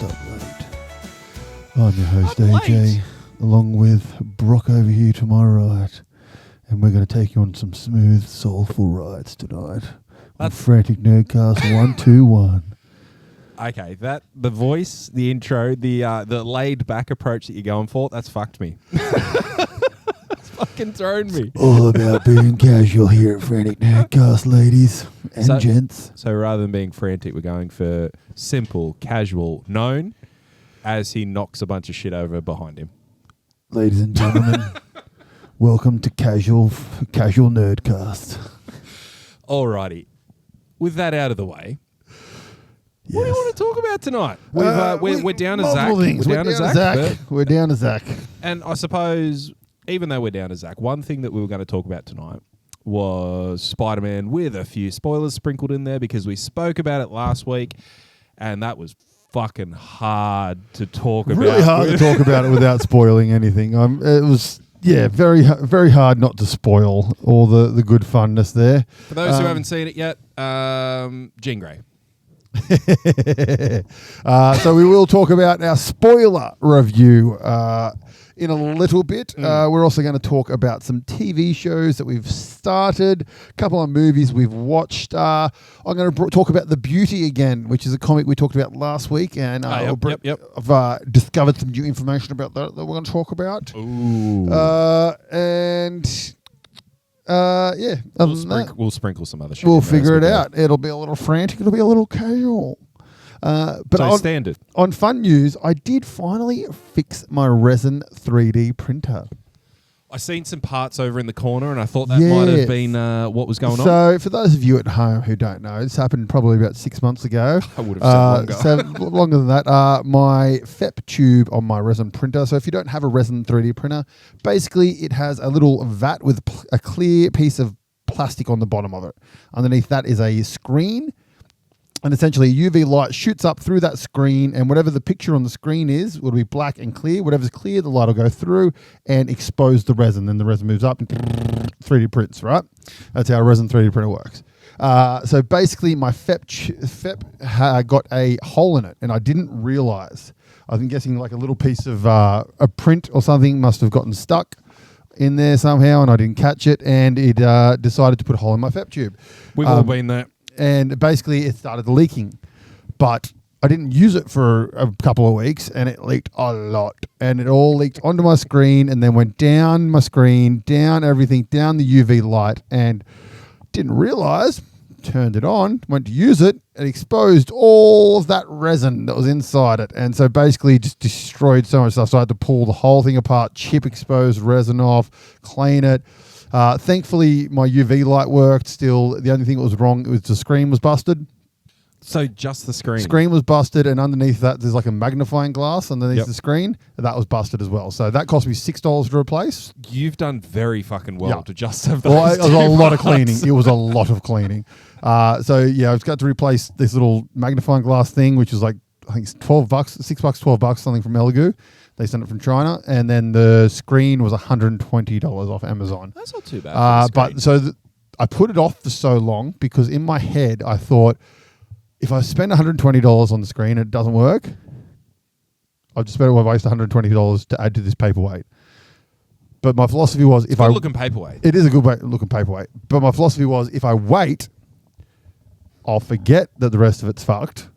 up late. I'm your host, I'm AJ, late. along with Brock over here to my right. And we're going to take you on some smooth, soulful rides tonight on Frantic Nerdcast 121. Okay, the voice, the intro, the laid back approach that you're going for, that's fucked me. It's fucking thrown me. All about being casual here at Frantic Nerdcast, ladies and gents. So rather than being frantic, we're going for simple, casual, known as he knocks a bunch of shit over behind him. Ladies and gentlemen, welcome to Casual Nerdcast. Alrighty. With that out of the way, what do you want to talk about tonight? We're down to Zach. We're down to Zach. And I suppose, even though we're down to Zach, one thing that we were going to talk about tonight was Spider-Man with a few spoilers sprinkled in there because we spoke about it last week, and that was fucking hard to talk about. Really hard to talk about it without spoiling anything. It was... Yeah, very very hard not to spoil all the good funness there. For those who haven't seen it yet, Jean Grey. So we will talk about our spoiler review in a little bit. We're also going to talk about some TV shows that we've started, a couple of movies we've watched. I'm going to talk about The Beauty again, which is a comic we talked about last week, and I've discovered some new information about that we're going to talk about. Ooh. We'll sprinkle some other shit. We'll figure it out. It'll be a little frantic. It'll be a little casual. Standard. On fun news, I did finally fix my Resin 3D printer. I seen some parts over in the corner, and I thought that might have been what was going on. So, for those of you at home who don't know, this happened probably about 6 months ago. I would have said longer. Longer than that. My FEP tube on my Resin printer. So, if you don't have a Resin 3D printer, basically it has a little vat with a clear piece of plastic on the bottom of it. Underneath that is a screen. And essentially, UV light shoots up through that screen, and whatever the picture on the screen is will be black and clear. Whatever's clear, the light will go through and expose the resin. Then the resin moves up and 3D prints, right? That's how a Resin 3D printer works. So basically, my FEP got a hole in it, and I didn't realize. I'm guessing like a little piece of a print or something must have gotten stuck in there somehow, and I didn't catch it, and it decided to put a hole in my FEP tube. We've all been there. And basically, it started leaking. But I didn't use it for a couple of weeks, and it leaked a lot. And it all leaked onto my screen and then went down my screen, down everything, down the UV light, and didn't realize, turned it on, went to use it, and exposed all of that resin that was inside it. And so basically just destroyed so much stuff. So I had to pull the whole thing apart, chip exposed resin off, clean it. Thankfully, my UV light worked still. The only thing that was wrong was the screen was busted. So just the screen? Screen was busted, and underneath that, there's like a magnifying glass underneath the screen. That was busted as well. So that cost me $6 to replace. You've done very fucking well to just have those. Well, it was a lot of cleaning. It was a lot of cleaning. I've got to replace this little magnifying glass thing, which is like, I think it's $12, $6, $12, something from Elegoo. They sent it from China, and then the screen was $120 off Amazon. That's not too bad. I put it off for so long because in my head I thought, if I spend $120 on the screen and it doesn't work, I've just better waste $120 to add to this paperweight. But my philosophy was, it's a good looking paperweight. It is a good looking paperweight. But my philosophy was, if I wait, I'll forget that the rest of it's fucked,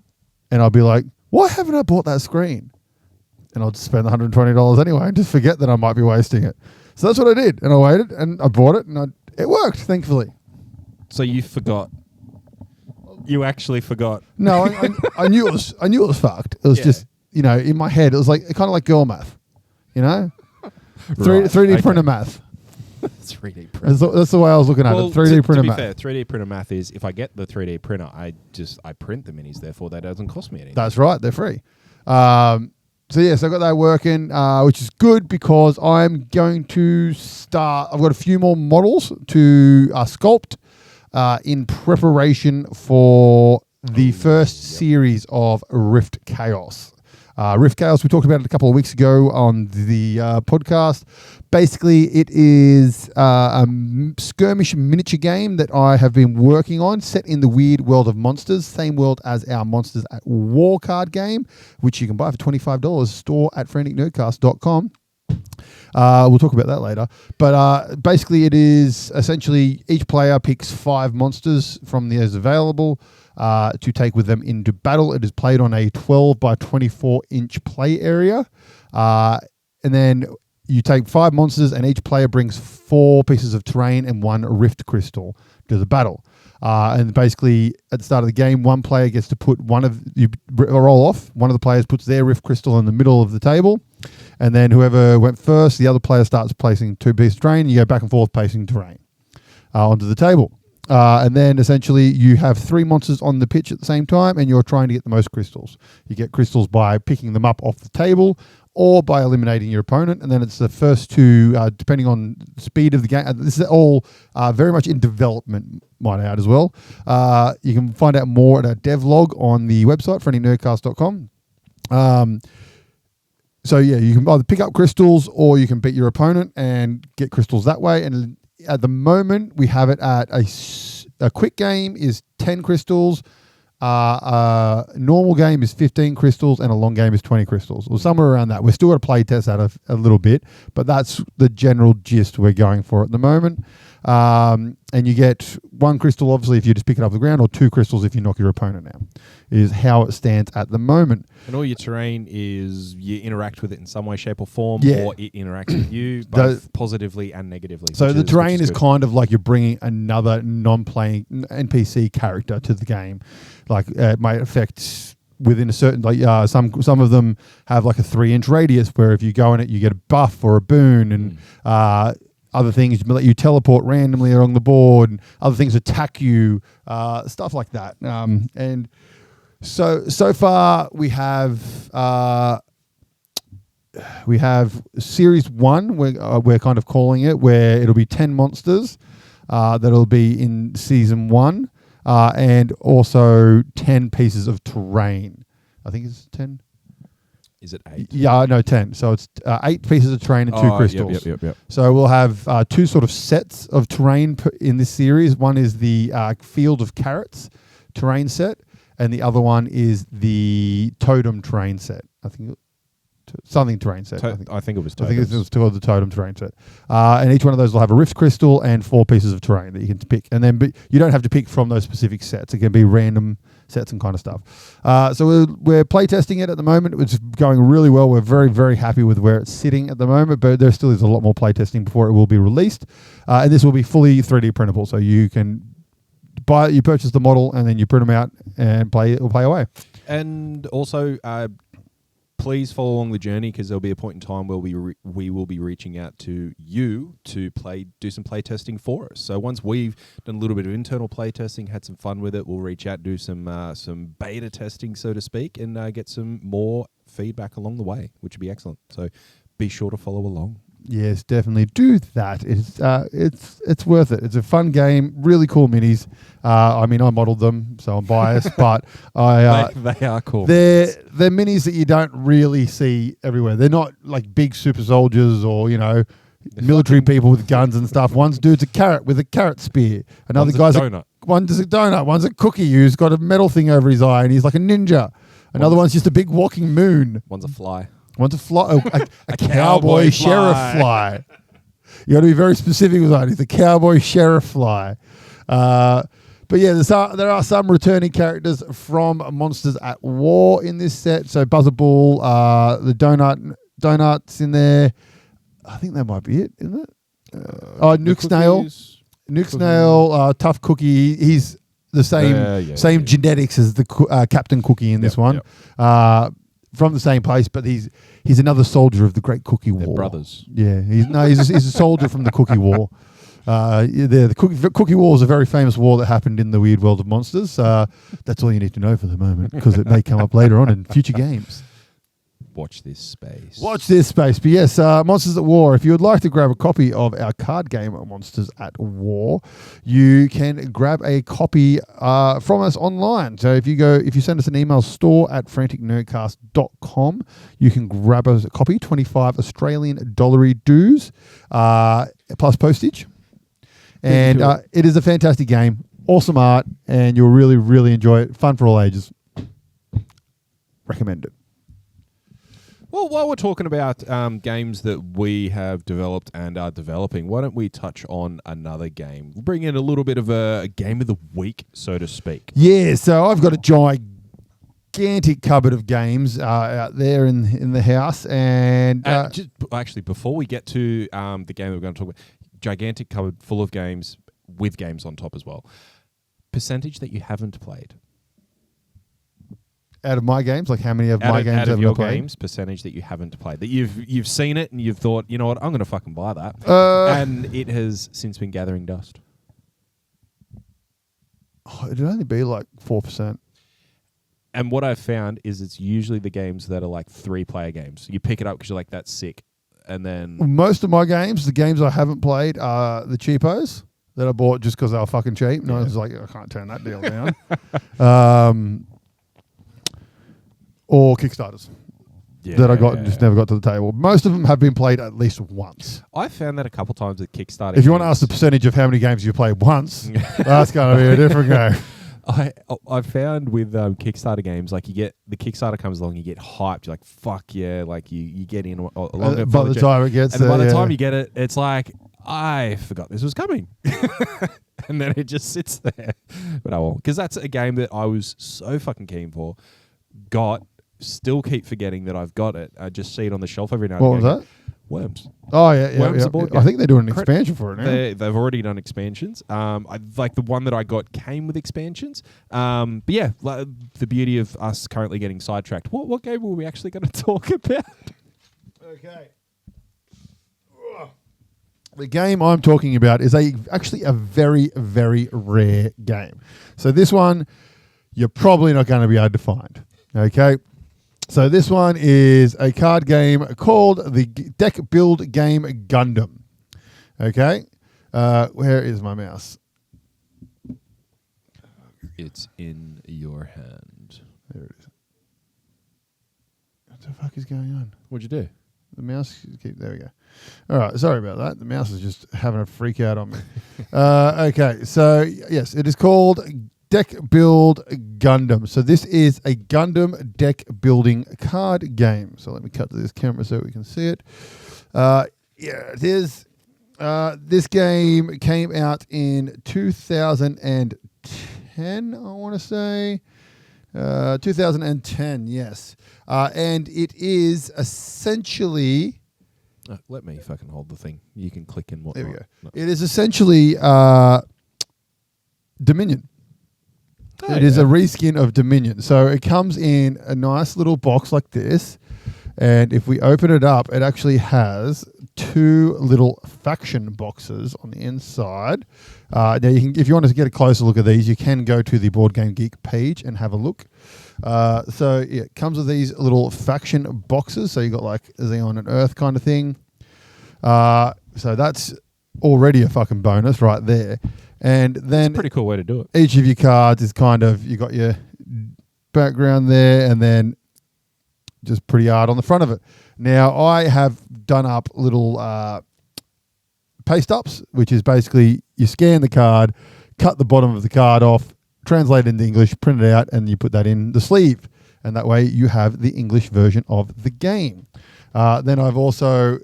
and I'll be like, why haven't I bought that screen? And I'll just spend $120 anyway and just forget that I might be wasting it. So that's what I did. And I waited and I bought it and it worked, thankfully. So you forgot. You actually forgot. No, I knew it was fucked. It was just, in my head, it was like kind of like girl math, 3D printer math. 3D printer. That's the way I was looking at it. 3D printer math. To be fair, 3D printer math is, if I get the 3D printer, I print the minis, therefore that doesn't cost me anything. That's right. They're free. So I got that working, which is good because I'm going to start. I've got a few more models to sculpt in preparation for the first series of Rift Chaos. Rift Chaos, we talked about it a couple of weeks ago on the podcast. Basically, it is a skirmish miniature game that I have been working on, set in the weird world of monsters, same world as our Monsters at War card game, which you can buy for $25, store at franticnerdcast.com. We'll talk about that later. But basically, it is essentially each player picks 5 monsters from those available to take with them into battle. It is played on a 12 by 24 inch play area. And then you take 5 monsters, and each player brings 4 pieces of terrain and 1 rift crystal to the battle. And basically, at the start of the game, one player gets to put you roll off. One of the players puts their rift crystal in the middle of the table. And then whoever went first, the other player starts placing 2 pieces of terrain. You go back and forth placing terrain onto the table. And then essentially you have 3 monsters on the pitch at the same time, and you're trying to get the most crystals. You get crystals by picking them up off the table or by eliminating your opponent. And then it's the first 2, depending on the speed of the game. This is all very much in development, might I add as well. You can find out more at our devlog on the website, franticnerdcast.com. So yeah, you can either pick up crystals or you can beat your opponent and get crystals that way. And at the moment, we have it at a quick game is 10 crystals, a normal game is 15 crystals, and a long game is 20 crystals, or somewhere around that. We're still going to play test that a little bit, but that's the general gist we're going for at the moment. And you get 1 crystal, obviously, if you just pick it up the ground, or 2 crystals if you knock your opponent out, is how it stands at the moment. And all your terrain is you interact with it in some way, shape, or form, Yeah. or it interacts with you, both positively and negatively. So the terrain is kind of like you're bringing another non-playing NPC character to the game. Like it might affect within a certain, like some of them have like a 3-inch radius where if you go in it, you get a buff or a boon, and other things let you teleport randomly along the board, and other things attack you, stuff like that. And so far we have series 1. We're kind of calling it, where it'll be 10 monsters that'll be in season 1, and also 10 pieces of terrain. I think it's 10. Is it 8? Yeah, no, 10. So it's 8 pieces of terrain and 2 crystals. Yep. So we'll have 2 sort of sets of terrain in this series. One is the Field of Carrots terrain set, and the other one is the Totem terrain set. I think something terrain set. I think it was I totems. think it was called the Totem terrain set. And each one of those will have a rift crystal and 4 pieces of terrain that you can pick. And then you don't have to pick from those specific sets. It can be random sets and kind of stuff. So we're playtesting it at the moment. It's going really well. We're very, very happy with where it's sitting at the moment, but there still is a lot more playtesting before it will be released. And this will be fully 3D printable, so you can you purchase the model and then you print them out and play away. And also, please follow along the journey, because there'll be a point in time where we will be reaching out to you to do some play testing for us. So once we've done a little bit of internal play testing, had some fun with it, we'll reach out, do some beta testing, so to speak, and get some more feedback along the way, which would be excellent. So be sure to follow along. Yes, definitely do that. It's worth it. It's a fun game, really cool minis. I mean, I modeled them, so I'm biased, but they are cool. They're minis that you don't really see everywhere. They're not like big super soldiers or military people with guns and stuff. One's dude's a carrot with a carrot spear. Another guy's a donut. One's a donut. One's a cookie who's got a metal thing over his eye and he's like a ninja. Another one's just a big walking moon. One's a fly. One's a cowboy sheriff fly. You got to be very specific with that. He's a cowboy sheriff fly. But yeah, there are some returning characters from Monsters at War in this set. So Buzzerbull, the Donut's in there. I think that might be it, isn't it? Nuke Snail, Tough Cookie. He's the same genetics as the Captain Cookie in this one. Yep. From the same place, but he's another soldier of the Great Cookie War. They're brothers. Yeah, he's a soldier from the Cookie War. The Cookie War is a very famous war that happened in the weird world of monsters. That's all you need to know for the moment, because it may come up later on in future games. Watch this space. Watch this space. But yes, Monsters at War. If you would like to grab a copy of our card game, Monsters at War, you can grab a copy from us online. So if you send us an email, store@franticnerdcast.com, you can grab us a copy, 25 Australian dollary dues, plus postage. And it is a fantastic game, awesome art, and you'll really, really enjoy it. Fun for all ages. Recommend it. Well, while we're talking about games that we have developed and are developing, why don't we touch on another game? We'll bring in a little bit of a game of the week, so to speak. Yeah, so I've got a gigantic cupboard of games out there in the house. And actually, before we get to the game that we're going to talk about, gigantic cupboard full of games with games on top as well. Percentage that you haven't played. Out of my games, like how many of my games have I played? Games, percentage that you haven't played, that you've seen it and you've thought, you know what, I'm going to fucking buy that, and it has since been gathering dust. It'd only be like 4%. And what I've found is it's usually the games that are like 3-player games. You pick it up because you're like, that's sick, and then most of my games, the games I haven't played, are the cheapos that I bought just because they were fucking cheap. And I was like, I can't turn that deal down. Or Kickstarters that I got and just never got to the table. Most of them have been played at least once. I found that a couple times at Kickstarter. If you want to ask the percentage of how many games you played once, that's going to be a different game. I found with Kickstarter games, like you get the Kickstarter comes along, you get hyped, you're like, fuck yeah, like you get in along by the time it gets there, by the time you get it, it's like, I forgot this was coming. And then it just sits there. But I won't, because that's a game that I was so fucking keen for. Still keep forgetting that I've got it. I just see it on the shelf every now and again. What was that? Worms. Oh, yeah. Worms yeah. I think they're doing an expansion for it now. They've already done expansions. Like the one that I got came with expansions. But yeah, the beauty of us currently getting sidetracked. What game were we actually going to talk about? Okay. The game I'm talking about is actually a very, very rare game. So this one, you're probably not going to be able to find. Okay. So this one is a card game called the Deck Build Game Gundam. Okay. Where is my mouse? It's in your hand. There it is. What the fuck is going on? What'd you do? The mouse, there we go. All right, sorry about that. The mouse is just having a freak out on me. Okay, so yes, it is called Deck Build Gundam. So this is a Gundam deck building card game. So let me cut to this camera so we can see it. Yeah, it is. This game came out in 2010, I want to say. 2010, yes. And it is essentially... let me fucking hold the thing. You can click in what. There we go. No. It is essentially Dominion. It is a reskin of Dominion. So it comes in a nice little box like this. And if we open it up, it actually has 2 little faction boxes on the inside. Now, you can, if you want to get a closer look at these, you can go to the Board Game Geek page and have a look. So yeah, it comes with these little faction boxes. So you got like Xeon and Earth kind of thing. So that's already a fucking bonus right there. And then it's a pretty cool way to do it. Each of your cards is kind of, you got your background there and then just pretty art on the front of it. Now, I have done up little paste ups, which is basically you scan the card, cut the bottom of the card off, translate it into English, print it out, and you put that in the sleeve. And that way you have the English version of the game. Then I've also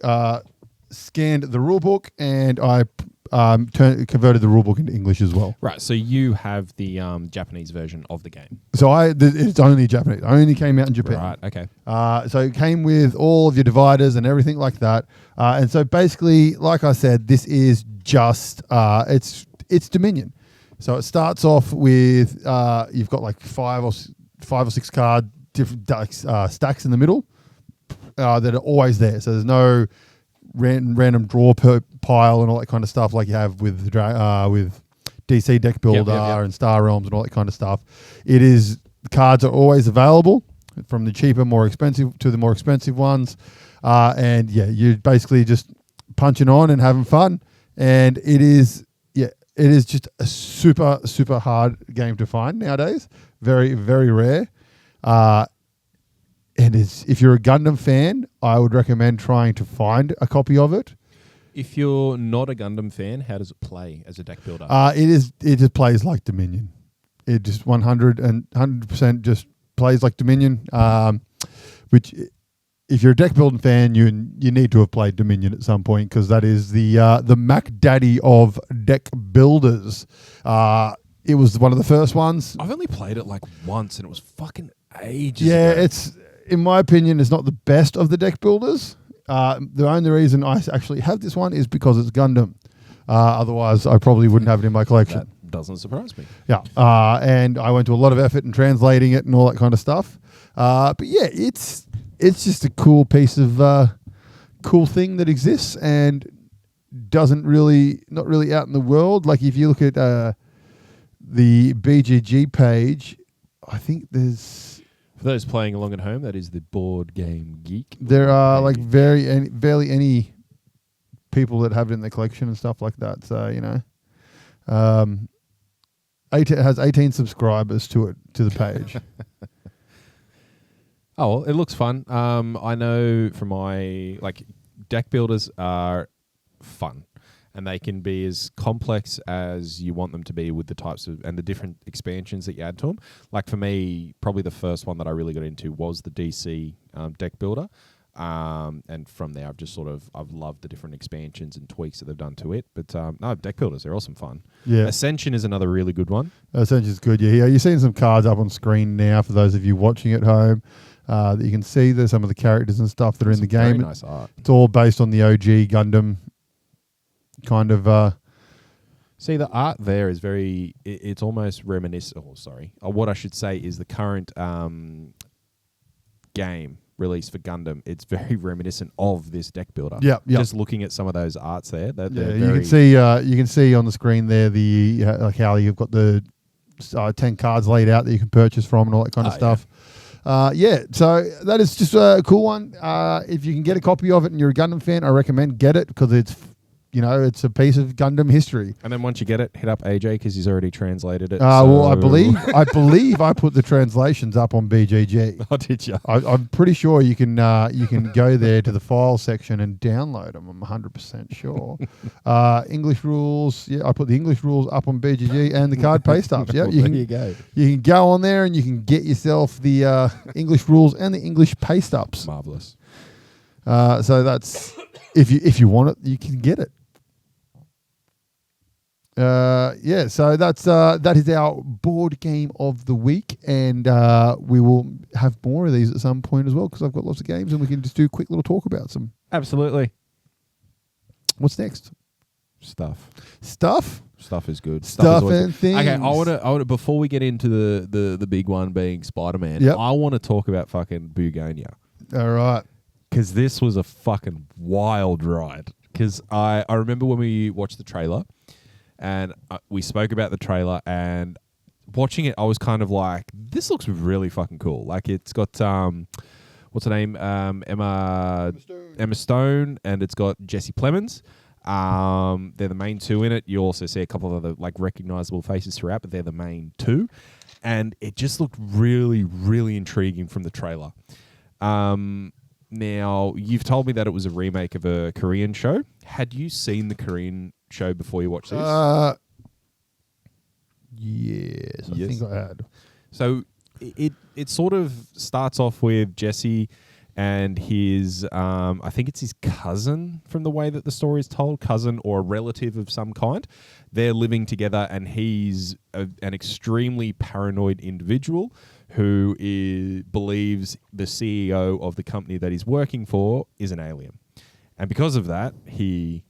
scanned the rule book and I converted the rulebook into English as well. Right, so you have the Japanese version of the game. So it's only Japanese. It only came out in Japan. Right, okay. So it came with all of your dividers and everything like that. And so basically, like I said, this is just it's Dominion. So it starts off with you've got like five or six card different stacks in the middle that are always there. So there's no random draw per pile and all that kind of stuff like you have with DC Deckbuilder and Star Realms and all that kind of stuff. The cards are always available. from the cheaper, more expensive to the more expensive ones. And yeah, you're basically just punching on and having fun. And it is just a super, super hard game to find nowadays. Very, very rare. And if you're a Gundam fan, I would recommend trying to find a copy of it. If you're not a Gundam fan, how does it play as a deck builder? It just plays like Dominion. It just 100% just plays like Dominion. Which, if you're a deck building fan, you need to have played Dominion at some point, because that is the Mac Daddy of deck builders. It was one of the first ones. I've only played it like once, and it was fucking ages Yeah, ago. it's, in my opinion, it's not the best of the deck builders. The only reason I actually have this one is because it's Gundam. Otherwise, I probably wouldn't have it in my collection. That doesn't surprise me. Yeah, and I went to a lot of effort in translating it and all that kind of stuff. But yeah, it's just a cool piece of cool thing that exists and not really out in the world. Like if you look at the BGG page, I think there's. For those playing along at home, that is the Board Game Geek. There are like barely any people that have it in their collection and stuff like that. So, it has 18 subscribers to the page. Oh, well, it looks fun. I know from my deck builders are fun, and they can be as complex as you want them to be with the types of and the different expansions that you add to them. Like for me, probably the first one that I really got into was the DC deck builder. And from there, I've loved the different expansions and tweaks that they've done to it. But no, deck builders, they're awesome fun. Yeah. Ascension is another really good one. Ascension is good. Yeah, you're seeing some cards up on screen now for those of you watching at home. That you can see there's some of the characters and stuff that are in the game. Very nice art. It's all based on the OG Gundam kind of. See, the art there is it's almost reminiscent. What I should say is the current game released for Gundam. It's very reminiscent of this deck builder. Yeah. Just looking at some of those arts there. You can see on the screen there how you've got the 10 cards laid out that you can purchase from and all that kind of stuff. So that is just a cool one. If you can get a copy of it and you're a Gundam fan, I recommend get it, because it's a piece of Gundam history. And then once you get it, hit up AJ because he's already translated it. Well, I believe I put the translations up on BGG. Oh, did you? I'm pretty sure you can go there to the file section and download them. I'm 100% sure. English rules. Yeah, I put the English rules up on BGG and the card paste ups. Yeah, Well, there you go. You can go on there and you can get yourself the English rules and the English paste ups. Marvelous. So that's if you want it, you can get it. So that is our board game of the week, and we will have more of these at some point as well, because I've got lots of games and we can just do a quick little talk about some. Absolutely. What's next? Stuff is good. Stuff is and good. things. Okay, I want to before we get into the big one being Spider-Man. Yep. I want to talk about fucking Bugonia. All right. Because this was a fucking wild ride. Because I remember when we watched the trailer. And we spoke about the trailer, and watching it, I was kind of like, "This looks really fucking cool." Like it's got what's her name, Emma Stone, and it's got Jesse Plemons. They're the main two in it. You also see a couple of other recognizable faces throughout, but they're the main two. And it just looked really, really intriguing from the trailer. Now you've told me that it was a remake of a Korean show. Had you seen the Korean show before you watched this? Yes, I think I had. So it sort of starts off with Jesse and his I think it's his cousin, from the way that the story is told, cousin or a relative of some kind. They're living together, and he's an extremely paranoid individual who believes the CEO of the company that he's working for is an alien. And because of that, he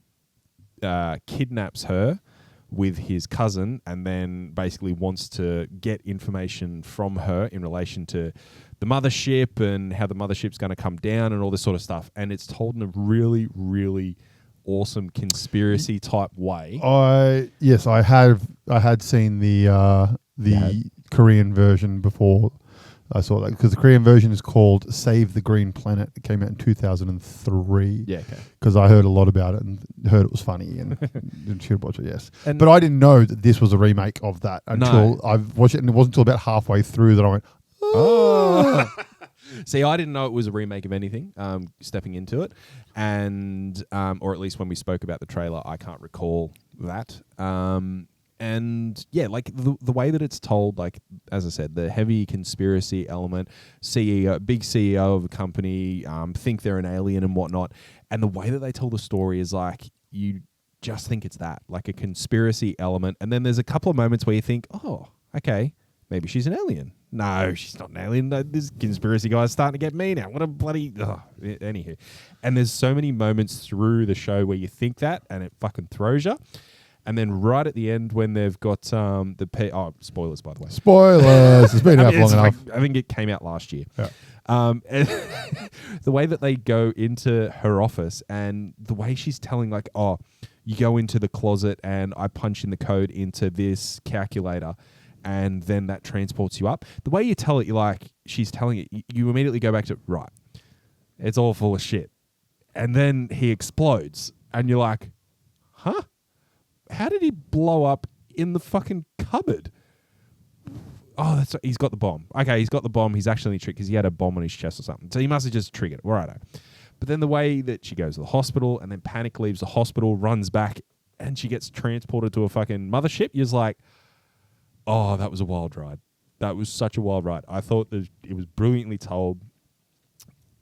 kidnaps her with his cousin, and then basically wants to get information from her in relation to the mothership and how the mothership's going to come down and all this sort of stuff. And it's told in a really, really awesome conspiracy type way. I had seen the Korean version before I saw that because the Korean version is called Save the Green Planet. It came out in 2003. Yeah, okay. Because I heard a lot about it and heard it was funny and should watch it, yes. And but I didn't know that this was a remake of that until I watched it, and it wasn't until about halfway through that I went, oh. See, I didn't know it was a remake of anything, stepping into it. And, or at least when we spoke about the trailer, I can't recall that. And yeah, like the way that it's told, like, as I said, the heavy conspiracy element, big CEO of a company, think they're an alien and whatnot. And the way that they tell the story is like, you just think it's that, like a conspiracy element. And then there's a couple of moments where you think, oh, okay, maybe she's an alien. No, she's not an alien. No, this conspiracy guy's starting to get me now. What a bloody... Anywho. And there's so many moments through the show where you think that, and it fucking throws you. And then right at the end when they've got spoilers, by the way. Spoilers. It's been out long enough. I think it came out last year. Yeah. And the way that they go into her office and the way she's telling, like, oh, you go into the closet and I punch in the code into this calculator and then that transports you up. The way you tell it, you're like, she's telling it, you immediately go back to, right, it's all full of shit. And then he explodes and you're like, huh? How did he blow up in the fucking cupboard? Oh, that's right. He's got the bomb. Okay, he's got the bomb. He's actually tricked because he had a bomb on his chest or something. So he must have just triggered it. Righto. But then the way that she goes to the hospital and then Panic leaves the hospital, runs back, and she gets transported to a fucking mothership, you're like, oh, that was a wild ride. That was such a wild ride. I thought that it was brilliantly told.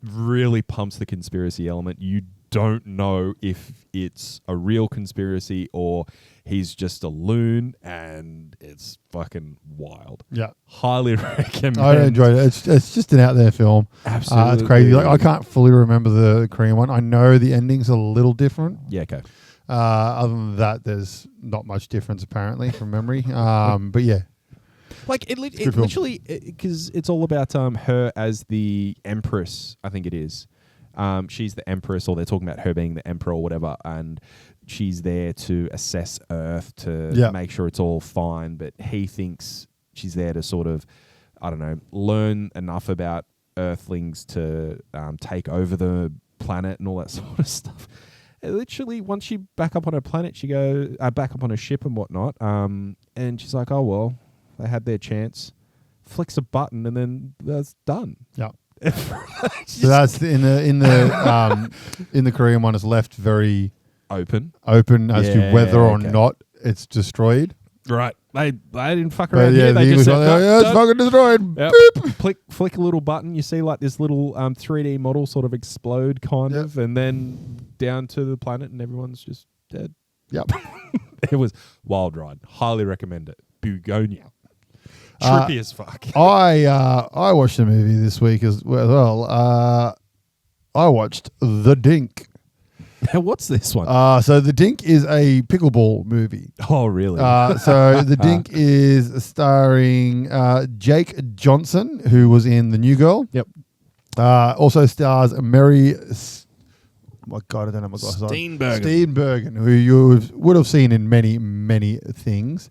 Really pumps the conspiracy element. You don't know if it's a real conspiracy or he's just a loon, and it's fucking wild. Yeah. Highly recommend. I enjoyed it. It's just an out there film. Absolutely. It's crazy. Like, I can't fully remember the Korean one. I know the ending's a little different. Yeah, okay. Other than that, there's not much difference apparently from memory. But yeah. Like it literally, because it's all about her as the empress, I think it is. She's the empress, or they're talking about her being the emperor or whatever, and she's there to assess Earth to make sure it's all fine. But he thinks she's there to sort of, I don't know, learn enough about Earthlings to take over the planet and all that sort of stuff. And literally, once she back up on her planet, she goes back up on her ship and whatnot, and she's like, "Oh well, they had their chance." Flicks a button and then that's done. Yeah. So that's in the Korean one is left very open as to whether or not it's destroyed. Right. They didn't fuck around here. They just just said, it's fucking destroyed. Yep. Flick a little button. You see like this little 3D model sort of explode kind of, and then down to the planet and everyone's just dead. Yep. It was wild ride. Highly recommend it. Bugonia. Trippy as fuck. I watched a movie this week as well. I watched The Dink. What's this one? So The Dink is a pickleball movie. Oh, really? So The Dink is starring Jake Johnson, who was in The New Girl. Yep. Also stars Mary... my God, I don't know my glasses on. Steenburgen, who you would have seen in many, many things.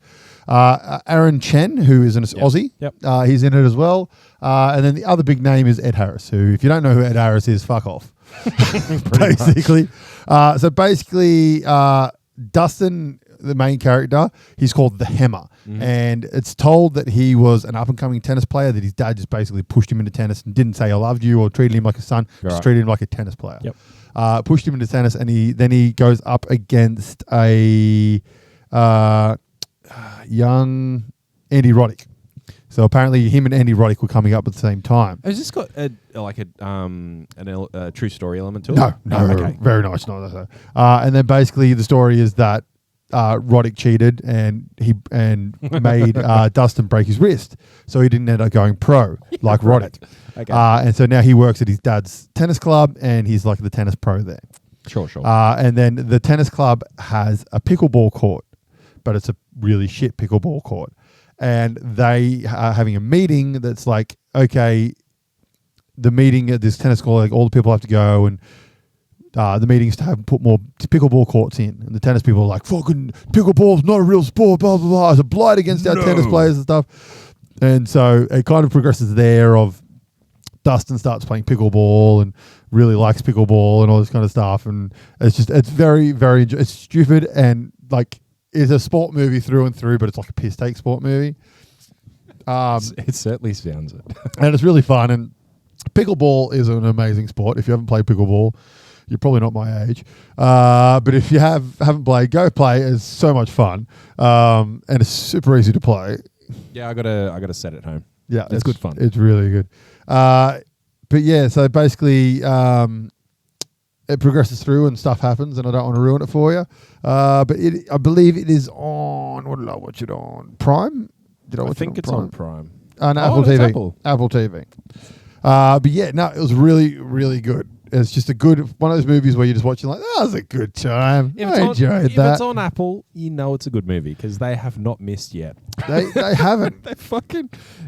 Aaron Chen, who is an Aussie. Yep. He's in it as well. And then the other big name is Ed Harris, who, if you don't know who Ed Harris is, fuck off. Basically. So basically, Dustin, the main character, he's called the Hammer. Mm-hmm. And it's told that he was an up-and-coming tennis player, that his dad just basically pushed him into tennis and didn't say I loved you or treated him like a son, just treated him like a tennis player. Yep. Pushed him into tennis, and he goes up against a young Andy Roddick. So apparently him and Andy Roddick were coming up at the same time. Has this got a true story element to it? No, okay. Very nice. No. And then basically the story is that Roddick cheated and he made Dustin break his wrist, so he didn't end up going pro like Roddick. Okay. And so now he works at his dad's tennis club, and he's like the tennis pro there. Sure. And then the tennis club has a pickleball court, but it's a really shit pickleball court. And they are having a meeting that's like, okay, the meeting at this tennis court, like all the people have to go, and the meeting is to put more pickleball courts in. And the tennis people are like, fucking pickleball's not a real sport, blah, blah, blah. It's a blight against our tennis players and stuff. And so it kind of progresses there of Dustin starts playing pickleball and really likes pickleball and all this kind of stuff. And it's very, very, it's stupid and like it's a sport movie through and through, but it's like a piss take sport movie. It certainly sounds it. And it's really fun. And pickleball is an amazing sport. If you haven't played pickleball, you're probably not my age. But if you haven't played, go play. It's so much fun. And it's super easy to play. Yeah, I gotta set it home. Yeah, it's good fun. It's really good. But yeah, so basically it progresses through and stuff happens, and I don't want to ruin it for you. But I believe it is on, what did I watch it on? Prime? I think it's on Prime. On Apple TV. Apple TV. But yeah, no, it was really, really good. It's just a good one of those movies where you're just watching like, that was a good time. I enjoyed that. If it's on Apple, you know it's a good movie because they have not missed yet. They haven't.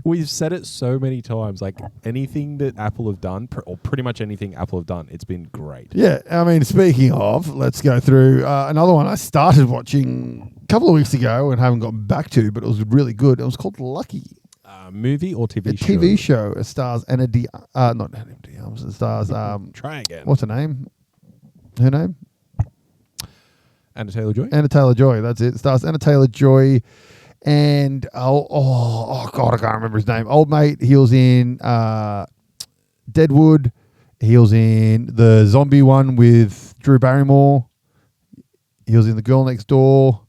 We've said it so many times. Like anything that Apple have done, or pretty much anything Apple have done, it's been great. Yeah, I mean, speaking of, let's go through another one I started watching a couple of weeks ago and haven't gotten back to, but it was really good. It was called Lucky. Movie or TV show? TV show. It stars Anna not Anna Diaz. It stars Try again. What's her name? Her name? Anna Taylor-Joy. Anna Taylor-Joy. That's it. It stars Anna Taylor-Joy and oh god, I can't remember his name. Old mate. He was in Deadwood. He was in the zombie one with Drew Barrymore. He was in The Girl Next Door.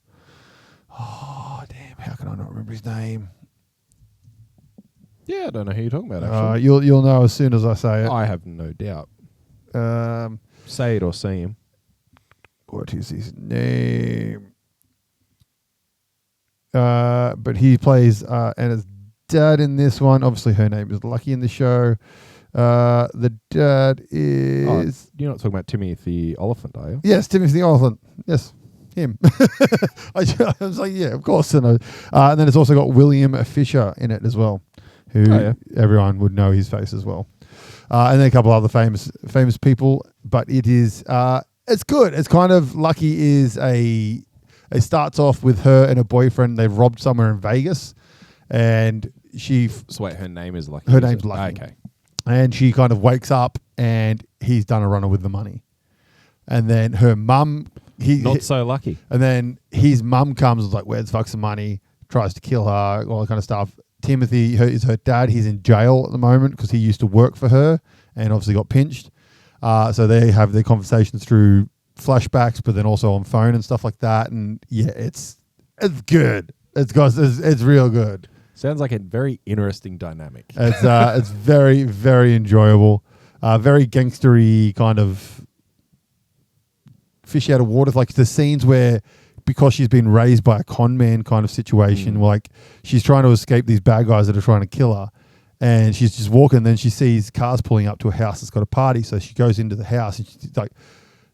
Oh damn! How can I not remember his name? Yeah, I don't know who you're talking about, actually. You'll know as soon as I say it. I have no doubt. Say it or see him. What is his name? But he plays Anna's dad in this one. Obviously, her name is Lucky in the show. The dad is... you're not talking about Timothy the Elephant, are you? Yes, Timothy the Elephant. Yes, him. I was like, yeah, of course I know. And then it's also got William Fisher in it as well, who everyone would know his face as well. And then a couple other famous people. But it is... it's good. It's kind of Lucky is a... It starts off with her and her boyfriend. They've robbed somewhere in Vegas. And she... So wait, her name is Lucky? Her name's Lucky. Okay. And she kind of wakes up and he's done a runner with the money. And then her mum... Not so lucky. And then his mum comes and is like, where the fuck's the money? Tries to kill her, all that kind of stuff. Timothy is her dad. He's in jail at the moment because he used to work for her and obviously got pinched. So they have their conversations through flashbacks, but then also on phone and stuff like that. And yeah, it's good. It's real good. Sounds like a very interesting dynamic. It's very, very enjoyable. Very gangstery kind of fish out of water. Like the scenes where, because she's been raised by a con man kind of situation, like she's trying to escape these bad guys that are trying to kill her. And she's just walking, and then she sees cars pulling up to a house that's got a party. So she goes into the house and she's like,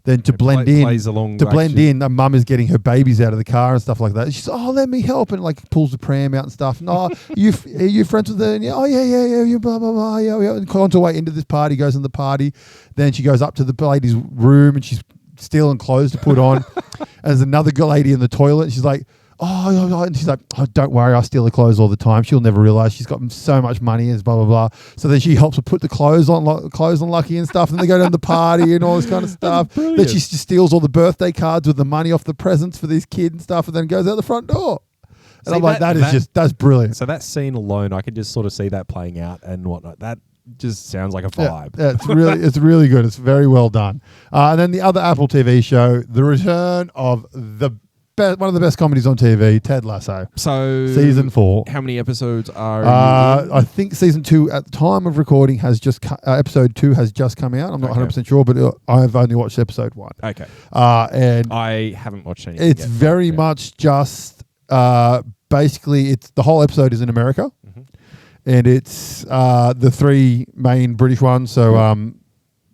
then to blend in, the mum is getting her babies out of the car and stuff like that. She's, oh, let me help, and like pulls the pram out and stuff. No, are you friends with her? And yeah, oh yeah, you blah blah blah, yeah. And on her way into this party, goes in the party. Then she goes up to the lady's room and she's stealing clothes to put on. And there's another lady in the toilet. And she's like, oh, and she's like, oh, don't worry, I steal her clothes all the time. She'll never realize she's got so much money and blah blah blah. So then she helps her put the clothes on Lucky and stuff, and they go down the party and all this kind of stuff. Then she just steals all the birthday cards with the money off the presents for these kids and stuff, and then goes out the front door. And see, I'm like, that's brilliant. So that scene alone, I could just sort of see that playing out and whatnot. That just sounds like a vibe. Yeah, it's really good. It's very well done. And then the other Apple TV show, the return of one of the best comedies on TV, Ted Lasso. So season 4. How many episodes are? I think season 2 at the time of recording has just episode 2 has just come out. I'm not 100% sure, but I've only watched episode 1. Okay. And I haven't watched anything. It's very much just basically it's the whole episode is in America, and it's the 3 main British ones. So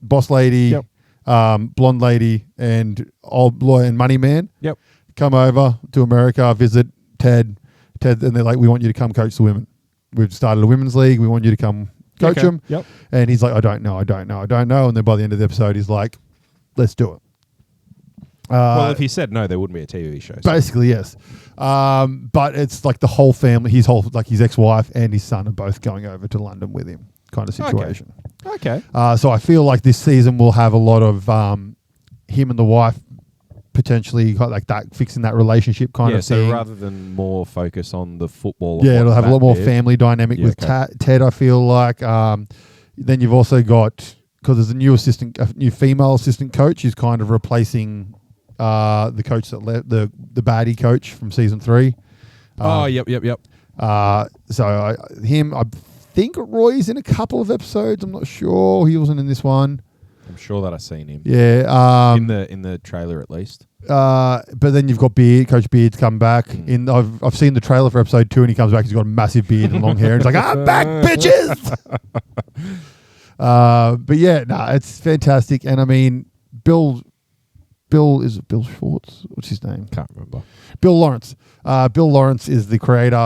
Boss Lady, Blonde Lady, and Old Lawyer and Money Man. Yep. Come over to America, visit Ted, and they're like, we want you to come coach the women. We've started a women's league. We want you to come coach them. Yep. And he's like, I don't know. And then by the end of the episode, he's like, let's do it. Well, if he said no, there wouldn't be a TV show. So. Basically, yes. But it's like the whole family, his ex-wife and his son are both going over to London with him, kind of situation. Okay. So I feel like this season will have a lot of him and the wife potentially like that, fixing that relationship kind of thing. So rather than more focus on the football. Yeah, it'll have a lot more family dynamic with Ted, I feel like. Then you've also got, because there's a new female assistant coach who's kind of replacing the coach that left, the baddie coach from season 3. Yep. So I think Roy's in a couple of episodes. I'm not sure. He wasn't in this one. I'm sure that I've seen him. Yeah. In the trailer at least. But then you've got Coach Beard's come back. I've seen the trailer for episode 2 and he comes back, he's got a massive beard and long hair. And he's like, I'm back, bitches! But yeah, it's fantastic. And I mean, Bill Schwartz? What's his name? Can't remember. Bill Lawrence. Bill Lawrence is the creator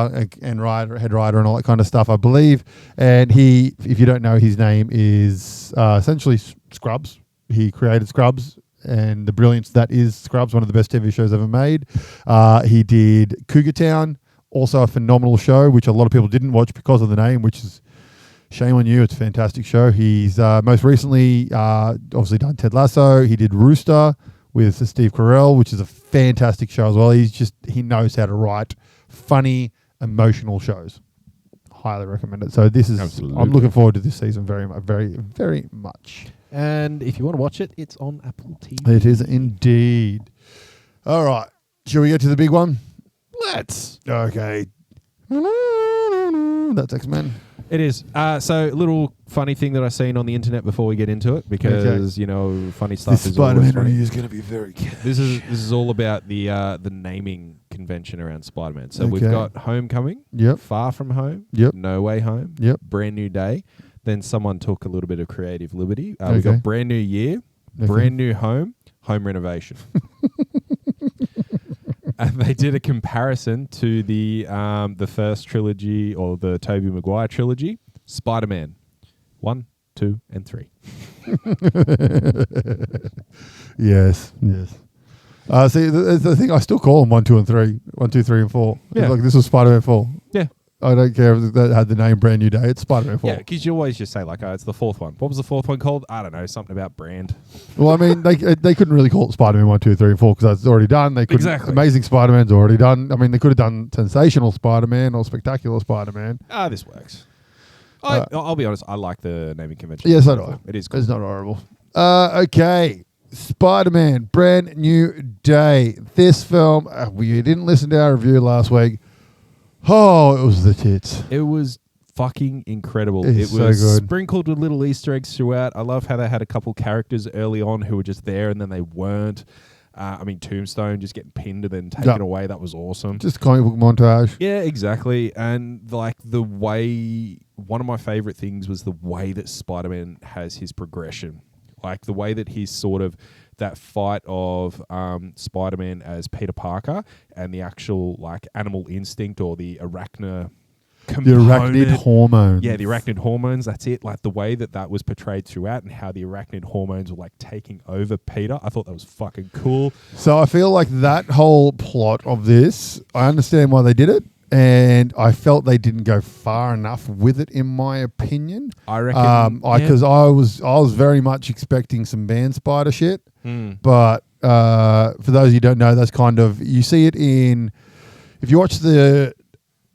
and head writer and all that kind of stuff, I believe. And he, if you don't know, his name is essentially Scrubs. He created Scrubs and the brilliance that is Scrubs, one of the best TV shows ever made. He did Cougar Town, also a phenomenal show, which a lot of people didn't watch because of the name, which is shame on you. It's a fantastic show. He's most recently obviously done Ted Lasso. He did Rooster with Steve Carell, which is a fantastic show as well. He knows how to write funny, emotional shows. Highly recommend it. So I'm looking forward to this season very much, very, very much. And if you want to watch it, it's on Apple TV. It is indeed. All right. Shall we get to the big one? Let's. Okay. That's X-Men. It is. So, a little funny thing that I seen on the internet before we get into it, because funny stuff this is Spider-Man always review is going to be very good. This is all about the naming convention around Spider-Man. So we've got Homecoming, Far From Home, No Way Home, Brand New Day. Then someone took a little bit of creative liberty. We got Brand New Year, Brand New Home, Home Renovation. And they did a comparison to the first trilogy, or the Tobey Maguire trilogy, Spider-Man 1, 2, and 3. Yes. See, the thing, I still call them 1, 2, and 3. 1, 2, 3, and 4. Yeah. Like, this was Spider-Man 4. Yeah. I don't care if that had the name Brand New Day. It's Spider-Man 4. Yeah, because you always just say, like, it's the fourth one. What was the fourth one called? I don't know, something about brand. Well, I mean, they couldn't really call it Spider-Man 1, 2, 3, and 4 because that's already done. Exactly. Amazing Spider-Man's already done. I mean, they could have done Sensational Spider-Man or Spectacular Spider-Man. This works. I'll be honest, I like the naming convention. Yes, I do. It is cool. It's not horrible. Okay. Spider-Man, Brand New Day. This film, we didn't listen to our review last week. Oh, it was the tits. It was fucking incredible. It was so good. Sprinkled with little Easter eggs throughout. I love how they had a couple characters early on who were just there and then they weren't. Tombstone just getting pinned and then taken away. That was awesome. Just comic book montage. Yeah, exactly. And like the way, one of my favorite things was the way that Spider-Man has his progression. Like the way that he's sort of that fight of Spider-Man as Peter Parker and the actual like animal instinct or the arachnid component. The arachnid hormones. Yeah, the arachnid hormones. That's it. Like the way that was portrayed throughout and how the arachnid hormones were like taking over Peter. I thought that was fucking cool. So I feel like that whole plot of this, I understand why they did it. And I felt they didn't go far enough with it, in my opinion. I reckon. Because I was very much expecting some band spider shit. But for those of you who don't know, that's kind of, you see it in, if you watch the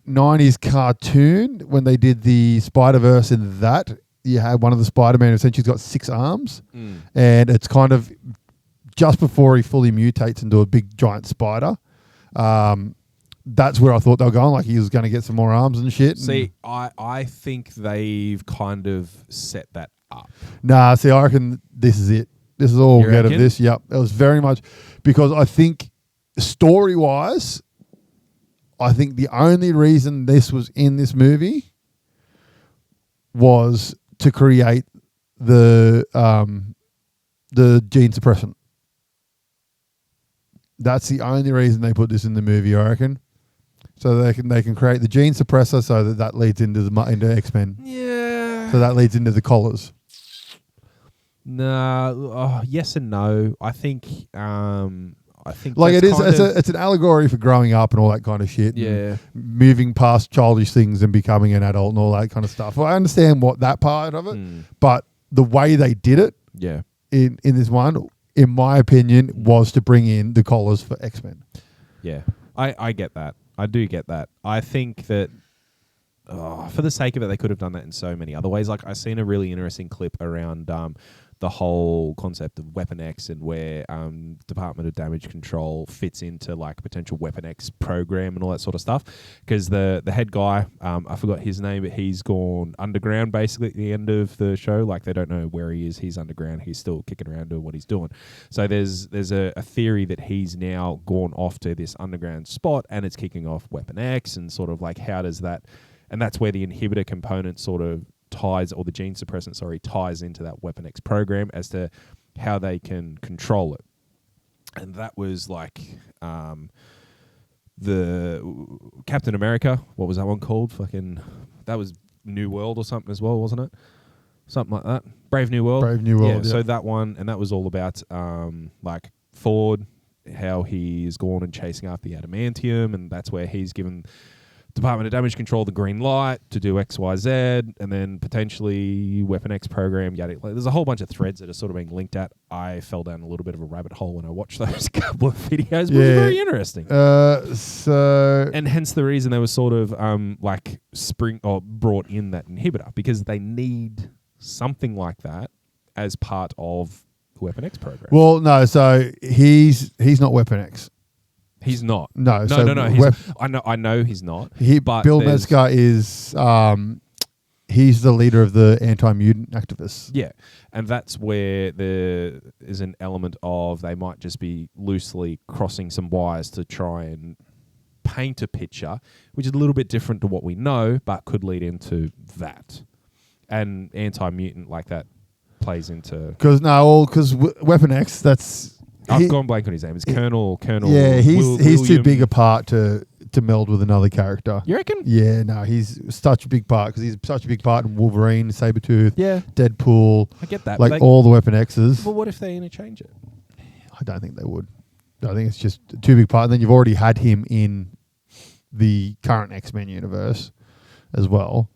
90s cartoon, when they did the Spider-Verse in that, you had one of the Spider-Man essentially got 6 arms. And it's kind of just before he fully mutates into a big giant spider. That's where I thought they were going. Like he was going to get some more arms and shit. See, I think they've kind of set that up. Nah, see, I reckon this is it. This is all we'll get of this. Yep. It was very much because I think story-wise, I think the only reason this was in this movie was to create the gene suppressant. That's the only reason they put this in the movie, I reckon. So they can create the gene suppressor, so that leads into X-Men. Yeah. So that leads into the collars. No, yes and no. I think like it that's is. It's an allegory for growing up and all that kind of shit. Yeah. Moving past childish things and becoming an adult and all that kind of stuff. Well, I understand what that part of it, but the way they did it, yeah, in this one, in my opinion, was to bring in the collars for X-Men. Yeah, I get that. I do get that. I think that for the sake of it, they could have done that in so many other ways. Like, I seen a really interesting clip around the whole concept of Weapon X and where Department of Damage Control fits into like potential Weapon X program and all that sort of stuff. Because the head guy, I forgot his name, but he's gone underground basically at the end of the show. Like, they don't know where he is. He's underground. He's still kicking around doing what he's doing. So there's a theory that he's now gone off to this underground spot and it's kicking off Weapon X, and sort of like, how does that... And that's where the inhibitor component sort of ties, or the gene suppressant, ties into that Weapon X program as to how they can control it. And that was like the Captain America. What was that one called? That was New World or something as well, wasn't it? Something like that. Brave New World. Brave New World. Yeah. So that one, and that was all about like Ford, how he's gone and chasing after the adamantium, and that's where he's given Department of Damage Control the green light to do X, Y, Z, and then potentially Weapon X program, yada. Like, there's a whole bunch of threads that are sort of being linked at. I fell down a little bit of a rabbit hole when I watched those couple of videos, but it was very interesting. And hence the reason they were sort of like brought in that inhibitor, because they need something like that as part of the Weapon X program. Well, no, so he's not Weapon X. He's not. No. I know he's not. But Bill Metzger is he's the leader of the anti-mutant activists. Yeah, and that's where there is an element of they might just be loosely crossing some wires to try and paint a picture, which is a little bit different to what we know, but could lead into that. And anti-mutant like that plays into... Because Weapon X, that's... I've gone blank on his name. It's Colonel. Yeah, he's too big a part to meld with another character. You reckon? Yeah, no, he's such a big part because he's such a big part in Wolverine, Sabretooth, Deadpool. I get that. Like all the Weapon X's. Well, what if they interchange it? I don't think they would. I think it's just too big part. And then you've already had him in the current X-Men universe as well,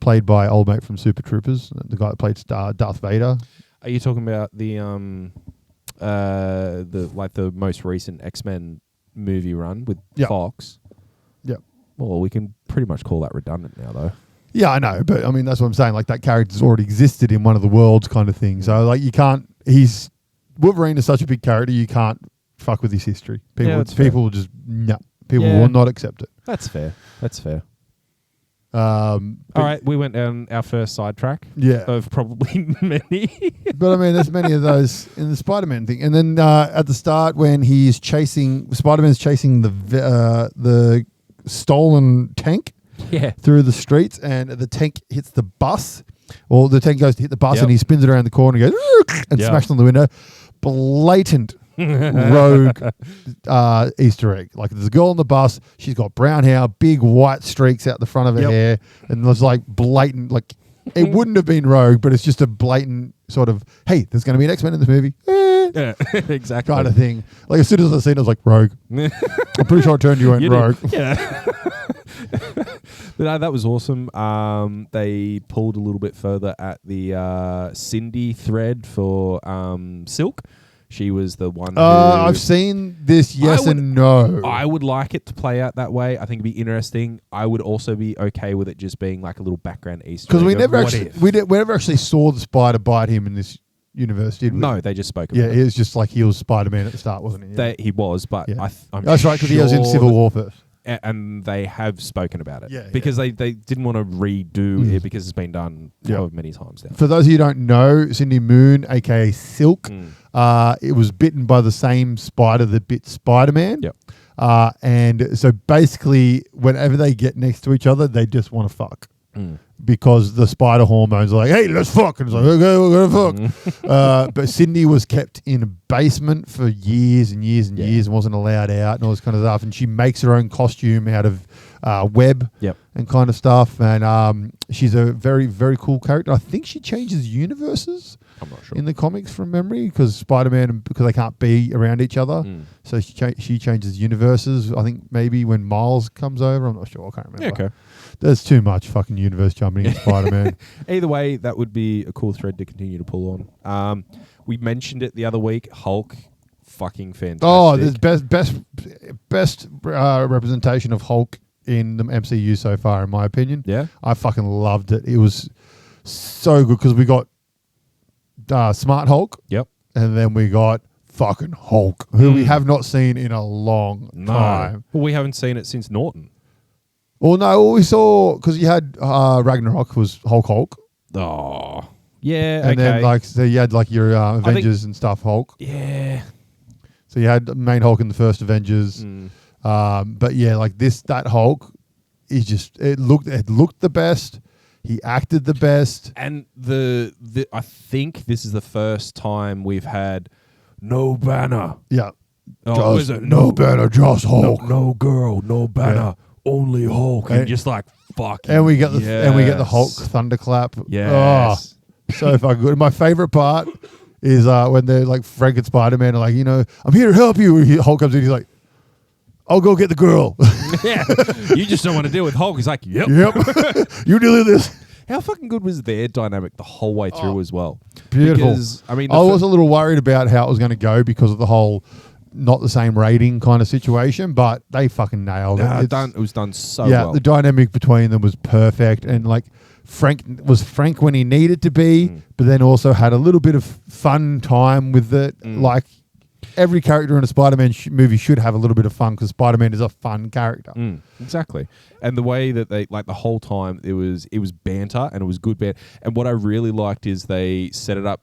played by old mate from Super Troopers, the guy that played Darth Vader. Are you talking about the most recent X-Men movie run with Fox? Yep. Well, we can pretty much call that redundant now, though. Yeah, I know, but I mean that's what I'm saying. Like, that character's already existed in one of the worlds, kind of thing. So like, you can't. Wolverine is such a big character, you can't fuck with his history. People will just will not accept it. That's fair. All right, we went down our first sidetrack. Yeah, of probably many. But I mean, there's many of those in the Spider-Man thing. And then at the start, when Spider-Man's chasing the stolen tank through the streets, and the tank hits the bus. Well, the tank goes to hit the bus, and he spins it around the corner and goes and smashes on the window. Blatant rogue Easter egg. Like, there's a girl on the bus, she's got brown hair, big white streaks out the front of her hair, and there's like blatant, like, it wouldn't have been rogue, but it's just a blatant sort of, hey, there's going to be an X-Men in this movie. Yeah, exactly. Kind of thing. Like, as soon as I seen it, I was like, rogue. I'm pretty sure I turned you in rogue. Yeah. But no, that was awesome. They pulled a little bit further at the Cindy thread for Silk. She was the one who... I've seen this, and no. I would like it to play out that way. I think it'd be interesting. I would also be okay with it just being like a little background Easter egg. Because we never actually saw the spider bite him in this universe, did we? No, they just spoke about it. Yeah, it was just like he was Spider-Man at the start, wasn't he? Yeah. He was, but I'm that's right, because he was in Civil War first. And they have spoken about it. Yeah, because they didn't want to redo it because it's been done however many times now. For those of you who don't know, Cindy Moon, a.k.a. Silk, it was bitten by the same spider that bit Spider-Man. Yep. And so basically, whenever they get next to each other, they just want to fuck. because the spider hormones are like, hey, let's fuck. And it's like, okay, we're going to fuck. But Sydney was kept in a basement for years and years and years and wasn't allowed out and all this kind of stuff. And she makes her own costume out of web and kind of stuff. And she's a very, very cool character. I think she changes universes. I'm not sure. In the comics from memory, because Spider-Man, because they can't be around each other, so she changes universes. I think maybe when Miles comes over, I'm not sure. I can't remember. Yeah, okay. There's too much fucking universe jumping in Spider-Man. Either way, that would be a cool thread to continue to pull on. We mentioned it the other week. Hulk, fucking fantastic. Oh, there's best representation of Hulk in the MCU so far, in my opinion. Yeah, I fucking loved it. It was so good because we got Smart Hulk. Yep. And then we got fucking Hulk, who we have not seen in a long time. Well, we haven't seen it since Norton. Well, no, all we saw, because you had Ragnarok was Hulk. Oh, yeah, and then so you had your Avengers and stuff, Hulk. Yeah. So you had main Hulk in the first Avengers. But yeah, that Hulk is just, it looked the best. He acted the best. And I think this is the first time we've had no banner. Yeah. Oh, is it? No banner, just Hulk. No girl, no banner, only Hulk. And just fucking. And we get the Hulk thunderclap. Yes. Oh, so fucking good. My favorite part is when they're Frank and Spider-Man are I'm here to help you. Hulk comes in, he's like, I'll go get the girl. Yeah. You just don't want to deal with Hulk. He's like, yep. You deal with this. How fucking good was their dynamic the whole way through as well? Beautiful. Because, I was a little worried about how it was going to go because of the whole not the same rating kind of situation, but they fucking nailed it. It was done so well. Yeah, the dynamic between them was perfect. And Frank was Frank when he needed to be, but then also had a little bit of fun time with it. Every character in a Spider-Man movie should have a little bit of fun because Spider-Man is a fun character. Exactly. And the way that they, the whole time, it was banter and it was good banter. And what I really liked is they set it up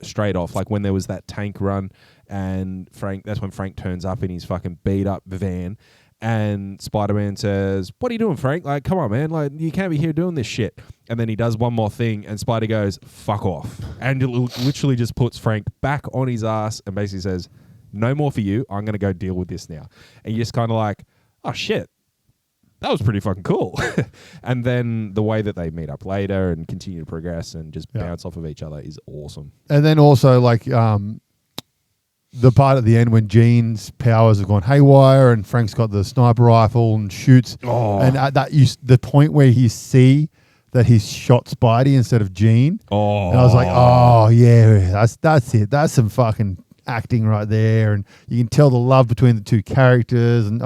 straight off. When there was that tank run and that's when Frank turns up in his fucking beat up van and Spider-Man says, what are you doing, Frank? Come on, man. You can't be here doing this shit. And then he does one more thing and Spider goes, fuck off. And it literally just puts Frank back on his ass and basically says, no more for you. I'm going to go deal with this now. And you're just kind of oh, shit. That was pretty fucking cool. And then the way that they meet up later and continue to progress and just bounce off of each other is awesome. And then also, the part at the end when Jean's powers have gone haywire and Frank's got the sniper rifle and shoots. Oh. And at the point where you see that he's shot Spidey instead of Jean. Oh. And I was like, oh, yeah, that's it. That's some fucking acting right there. And you can tell the love between the two characters. And,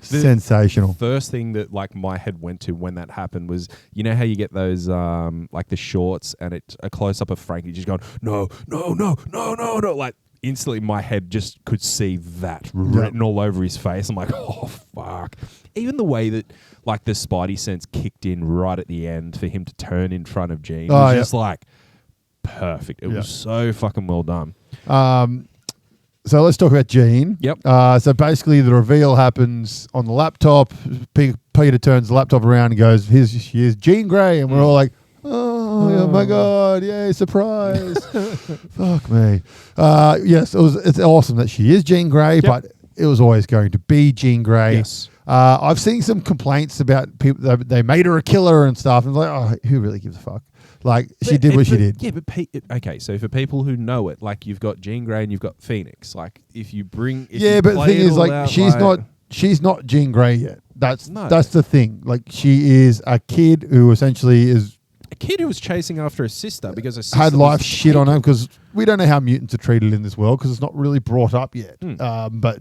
sensational. First thing that my head went to when that happened was, you know how you get those the shorts and it's a close-up of Frank. He's just going, no. Instantly my head just could see that written all over his face. I'm like, oh, fuck. Even the way that the Spidey sense kicked in right at the end for him to turn in front of Jean was just perfect. It was so fucking well done. So let's talk about Jean. Yep. So basically the reveal happens on the laptop. Peter turns the laptop around and goes, here's Jean Grey. And we're all like, oh my God, yay, surprise. Fuck me. Yes, it's awesome that she is Jean Grey, but it was always going to be Jean Grey. Yes. I've seen some complaints about people that they made her a killer and stuff. And who really gives a fuck? She did what she did. Yeah, but okay, so for people who know it, you've got Jean Grey and you've got Phoenix. If you bring... but the thing is, she's not Jean Grey yet. That's the thing. She is a kid who essentially is... A kid who was chasing after her sister because her sister had life shit on her because we don't know how mutants are treated in this world because it's not really brought up yet. But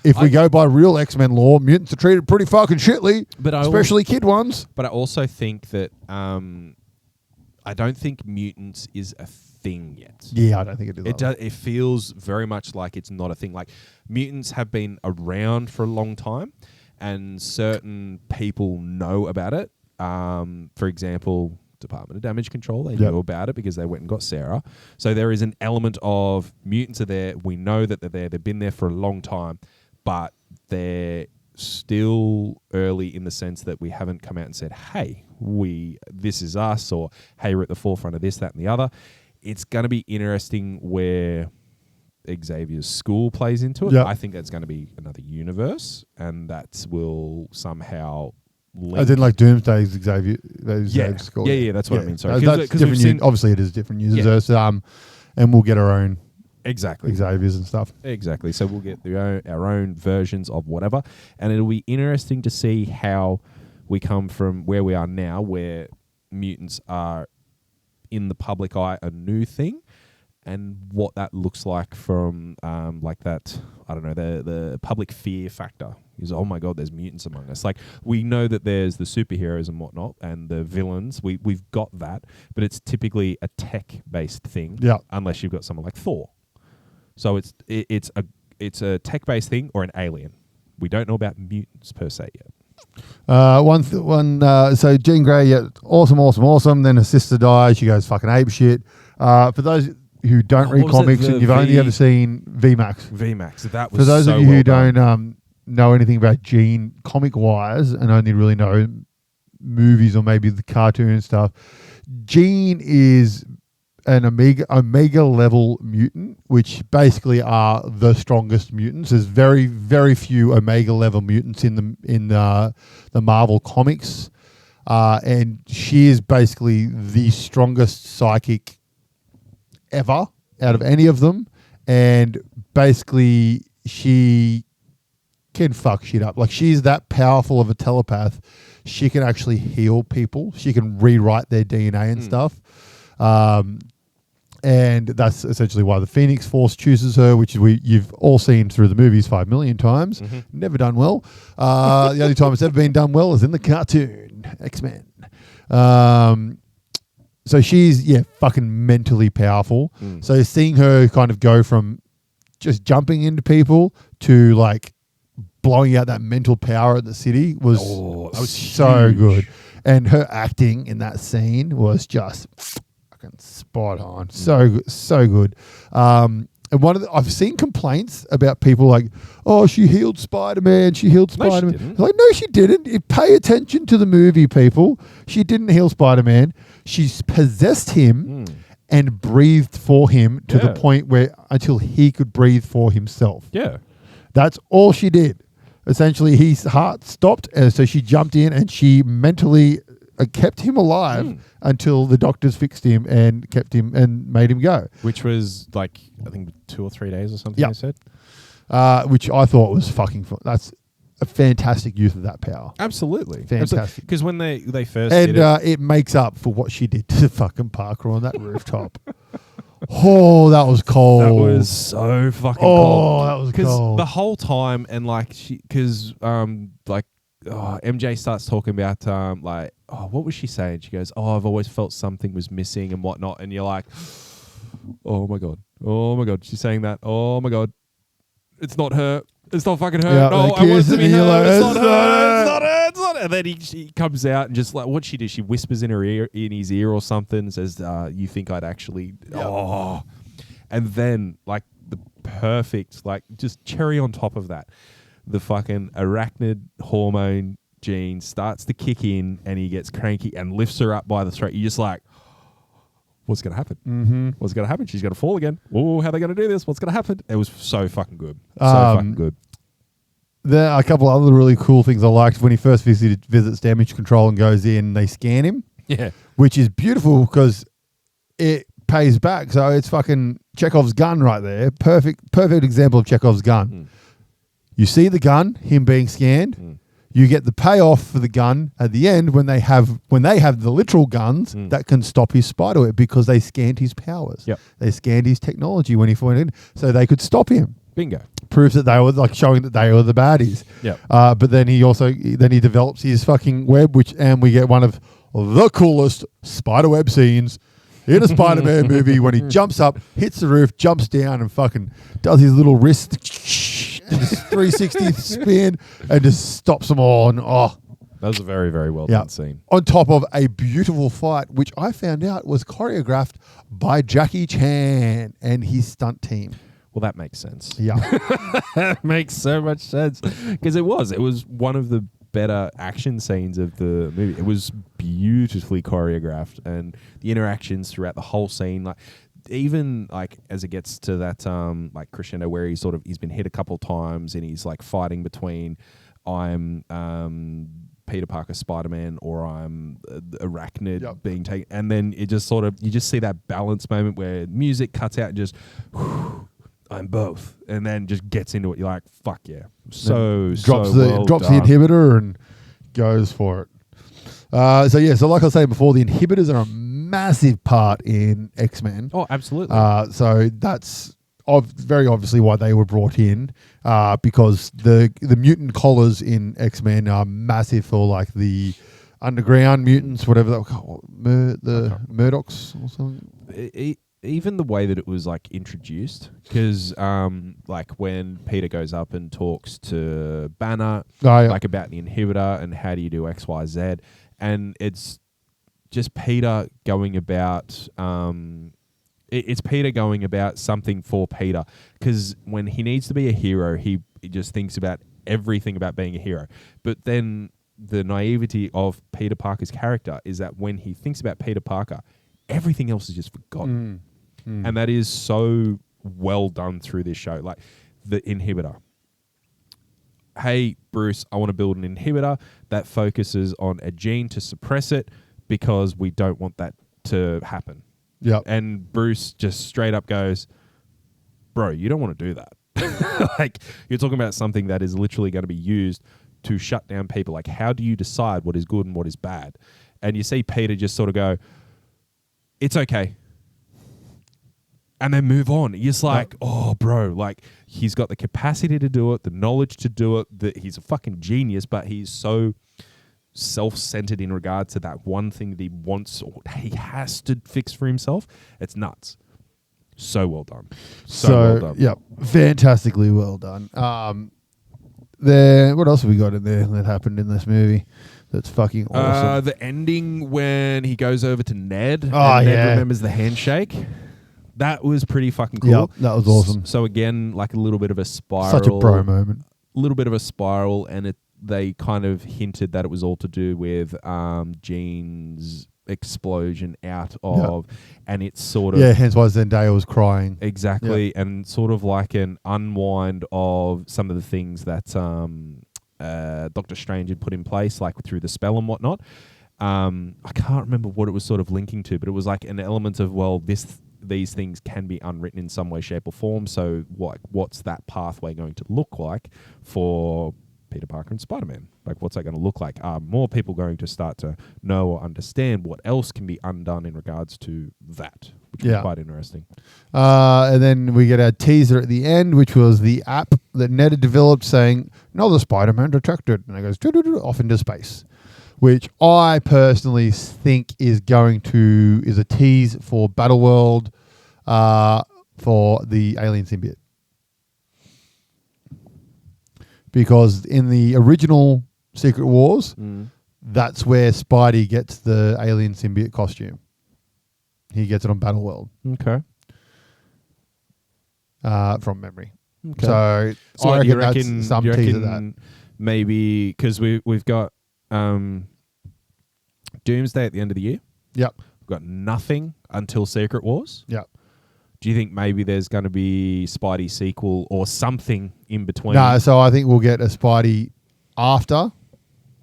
if we go by real X-Men law, mutants are treated pretty fucking shitly, especially kid ones. But I also think that I don't think mutants is a thing yet. Yeah, I don't think it is. It feels very much like it's not a thing. Mutants have been around for a long time, and certain people know about it. For example, Department of Damage Control, they knew about it because they went and got Sarah. So there is an element of mutants are there. We know that they're there. They've been there for a long time, but they're still early in the sense that we haven't come out and said, hey, this is us, or hey, we're at the forefront of this, that, and the other. It's going to be interesting where Xavier's school plays into it. Yep. I think that's going to be another universe, and that will somehow link. As in like Doomsday's Xavier's school. Yeah, that's what I mean. Sorry. That's different. Obviously, it is different universe. And we'll get our own Xaviers and stuff. Exactly. So we'll get our own versions of whatever, and it'll be interesting to see how we come from where we are now, where mutants are in the public eye a new thing, and what that looks like from like that, I don't know, the public fear factor is, oh my God, there's mutants among us. Like, we know that there's the superheroes and whatnot and the villains. We've got that, but it's typically a tech-based thing, unless you've got someone like Thor. So it's a tech-based thing or an alien. We don't know about mutants per se yet. So Jean Grey, awesome. Then her sister dies. She goes fucking ape shit. For those who don't read comics and you've only ever seen VMAX. That was for those so of you who well don't know anything about Jean comic wise and only really know movies or maybe the cartoon and stuff, Jean is an omega level mutant, which basically are the strongest mutants. There's very, very few omega level mutants in the Marvel comics, and she is basically the strongest psychic ever out of any of them. And basically, she can fuck shit up. Like, she's that powerful of a telepath. She can actually heal people. She can rewrite their DNA and stuff. And that's essentially why the Phoenix Force chooses her, which you've all seen through the movies 5 million times. Never done well. The only time it's ever been done well is in the cartoon, X-Men. So she's, fucking mentally powerful. So seeing her kind of go from just jumping into people to, like, blowing out that mental power at the city was so huge. good. And her acting in that scene was just fucking spot on. So good. And I've seen complaints about people like, oh, she healed Spider-Man. She healed Spider-Man. No, she didn't. Like, no, she didn't. Pay attention to the movie, people. She didn't heal Spider-Man. She's possessed him and breathed for him to the point where until he could breathe for himself. Yeah. That's all she did. Essentially, his heart stopped, and so she jumped in and she mentally kept him alive until the doctors fixed him and kept him and made him go. Which was like, I think 2 or 3 days or something. Yep. They said. Which I thought was fucking fun. That's a fantastic use of that power. Absolutely. Fantastic. Because when they first did it, it makes up for what she did to fucking Parker on that rooftop. Oh, that was cold. that was so fucking cold. Oh, that was cold. The whole time, and like, MJ starts talking about what was she saying? She goes, "Oh, I've always felt something was missing and whatnot," and you're like, "Oh my god, she's saying that. Oh my god, it's not her. It's not fucking her. Yeah, no, like I want it to be her. like, it's not her. It's not her. It's not her." And then she comes out and just like, what she do? She whispers in his ear or something, and says, "You think I'd actually?" Yep. Oh, and then like the perfect, like, just cherry on top of that, the fucking arachnid hormone gene starts to kick in, and he gets cranky and lifts her up by the throat. You're just like, what's going to happen? Mm-hmm. What's going to happen? She's going to fall again. Oh, how are they going to do this? What's going to happen? It was so fucking good. So fucking good. There are a couple of other really cool things I liked when he first visits damage control and goes in, they scan him. Yeah. Which is beautiful because it pays back. So it's fucking Chekhov's gun right there. Perfect example of Chekhov's gun. You see the gun, him being scanned. You get the payoff for the gun at the end when they have the literal guns that can stop his spiderweb because they scanned his powers. Yep. They scanned his technology when he went in, so they could stop him. Bingo. Proves that they were like showing that they were the baddies. Yep. But then he develops his fucking web, and we get one of the coolest spiderweb scenes in a Spider-Man movie when he jumps up, hits the roof, jumps down, and fucking does his little wrist and just 360 spin and just stops them all. And that was a very, very well done scene. On top of a beautiful fight, which I found out was choreographed by Jackie Chan and his stunt team. Well, that makes sense. Yeah. That makes so much sense because it was one of the better action scenes of the movie. It was beautifully choreographed, and the interactions throughout the whole scene, like even like as it gets to that like crescendo where he's been hit a couple times and he's like fighting between I'm Peter Parker Spider-Man or I'm arachnid being taken, and then it just you just see that balance moment where music cuts out and just I'm both, and then just gets into it. You're like, fuck yeah. Drops the inhibitor and goes for it. So like I was saying before, the inhibitors are a massive part in X-Men. Oh, absolutely. So that's very obviously why they were brought in, because the mutant collars in X-Men are massive for like the underground mutants, whatever they're called, the Murdochs or something. Even the way that it was like introduced, because like when Peter goes up and talks to Banner, like about the inhibitor and how do you do X, Y, Z, and it's just Peter going about it's Peter going about something for Peter, because when he needs to be a hero, he just thinks about everything about being a hero. But then the naivety of Peter Parker's character is that when he thinks about Peter Parker, everything else is just forgotten. And that is so well done through this show. Like the inhibitor. Hey, Bruce, I want to build an inhibitor that focuses on a gene to suppress it because we don't want that to happen. Yeah. And Bruce just straight up goes, bro, you don't want to do that. Like, you're talking about something that is literally going to be used to shut down people. Like, how do you decide what is good and what is bad? And you see Peter just sort of go, it's okay. And then move on. You're just like, oh, bro, like he's got the capacity to do it, the knowledge to do it, that he's a fucking genius, but he's so self-centered in regard to that one thing that he wants or he has to fix for himself. It's nuts. So well done. So well done. Yeah, fantastically well done. What else have we got in there that happened in this movie that's fucking awesome? The ending when he goes over to Ned and Ned remembers the handshake. That was pretty fucking cool. Yep, that was awesome. So again, like a little bit of a spiral. Such a bro moment. A little bit of a spiral, and they kind of hinted that it was all to do with Jean's explosion out of, and it's sort of... Yeah, hence why Zendaya was crying. Exactly, and sort of like an unwind of some of the things that Doctor Strange had put in place, like through the spell and whatnot. I can't remember what it was sort of linking to, but it was like an element of, well, these things can be unwritten in some way, shape, or form. So what's that pathway going to look like for Peter Parker and Spider-Man? Like, what's that going to look like? Are more people going to start to know or understand what else can be undone in regards to that? Which is quite interesting. And then we get our teaser at the end, which was the app that Ned had developed saying, "Another Spider-Man detected," and it goes off into space, which I personally think is a tease for Battleworld for the alien symbiote. Because in the original Secret Wars, that's where Spidey gets the alien symbiote costume. He gets it on Battleworld. Okay. From memory. Okay. So I reckon that's some tease of that. Maybe because we've got Doomsday at the end of the year. Yep. We've got nothing until Secret Wars. Yep. Do you think maybe there's going to be Spidey sequel or something in between? No, so I think we'll get a Spidey after.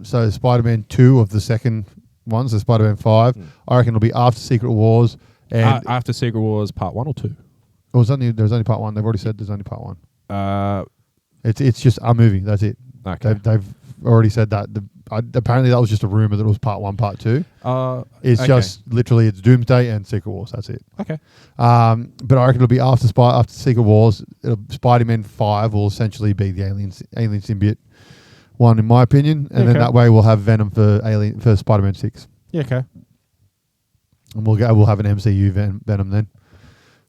So Spider-Man 2 of the second one, so Spider-Man 5. I reckon it'll be after Secret Wars. And after Secret Wars Part 1 or 2? There was only Part 1. They've already said there's only Part 1. It's just a movie. That's it. Okay. They've already said that. Apparently that was just a rumor that it was Part 1, Part 2. It's just literally it's Doomsday and Secret Wars. That's it. Okay. But I reckon it'll be after Secret Wars. Spider-Man 5 will essentially be the alien symbiote one, in my opinion, and then that way we'll have Venom for Spider-Man 6. Yeah. Okay. And we'll have an MCU Venom then.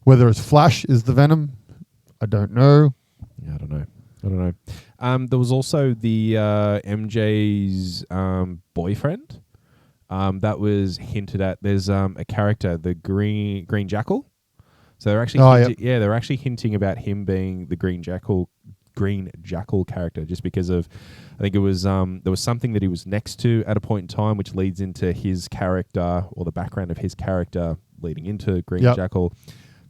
Whether it's Flash is the Venom, I don't know. Yeah, I don't know. There was also the MJ's boyfriend that was hinted at. There's a character, the Green Jackal, So they're actually they're actually hinting about him being the Green Jackal character, just because of, I think it was there was something that he was next to at a point in time, which leads into his character, or the background of his character leading into Green Jackal.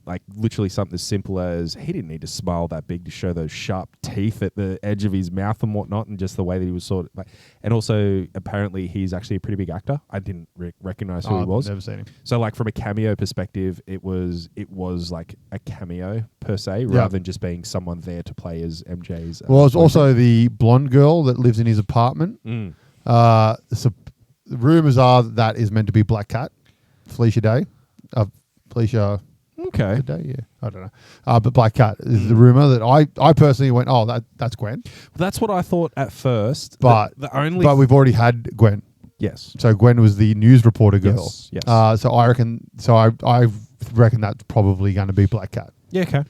Like literally something as simple as he didn't need to smile that big to show those sharp teeth at the edge of his mouth and whatnot, and just the way that he was sort of like. And also, apparently, he's actually a pretty big actor. I didn't recognize who he was. Never seen him. So, like from a cameo perspective, it was like a cameo per se, rather than just being someone there to play as MJ's. Well, it's also the blonde girl that lives in his apartment. So rumors are that is meant to be Black Cat, Felicia Day, Felicia. Okay. Day, yeah, I don't know. But Black Cat is the rumor that I personally went, oh, that's Gwen. That's what I thought at first. But we've already had Gwen. Yes. So Gwen was the news reporter girl. Yes. So I reckon that's probably going to be Black Cat. Yeah. Okay.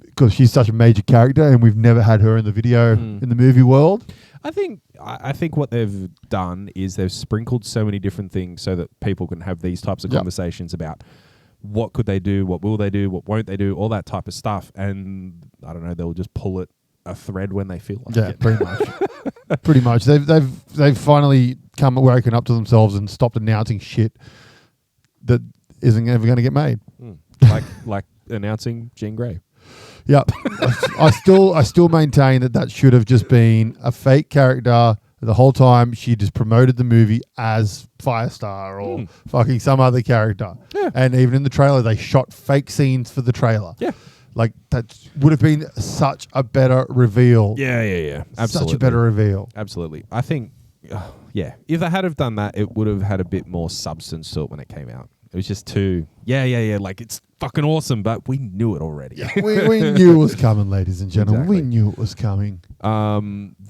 Because she's such a major character, and we've never had her in the video in the movie world. I think what they've done is they've sprinkled so many different things so that people can have these types of conversations about what could they do, what will they do, what won't they do, all that type of stuff. And I don't know, they'll just pull it a thread when they feel like it. Yeah, pretty much. Pretty much. They've finally woken up to themselves and stopped announcing shit that isn't ever going to get made. Like announcing Jean Grey. Yep. I still maintain that should have just been a fake character. The whole time she just promoted the movie as Firestar or fucking some other character. Yeah. And even in the trailer, they shot fake scenes for the trailer. Yeah. Like, that would have been such a better reveal. Yeah. Absolutely. Such a better reveal. Absolutely. I think, if they had have done that, it would have had a bit more substance to it when it came out. It was just too, like, it's fucking awesome, but we knew it already. Yeah, we knew it was coming, ladies and gentlemen. Exactly. We knew it was coming.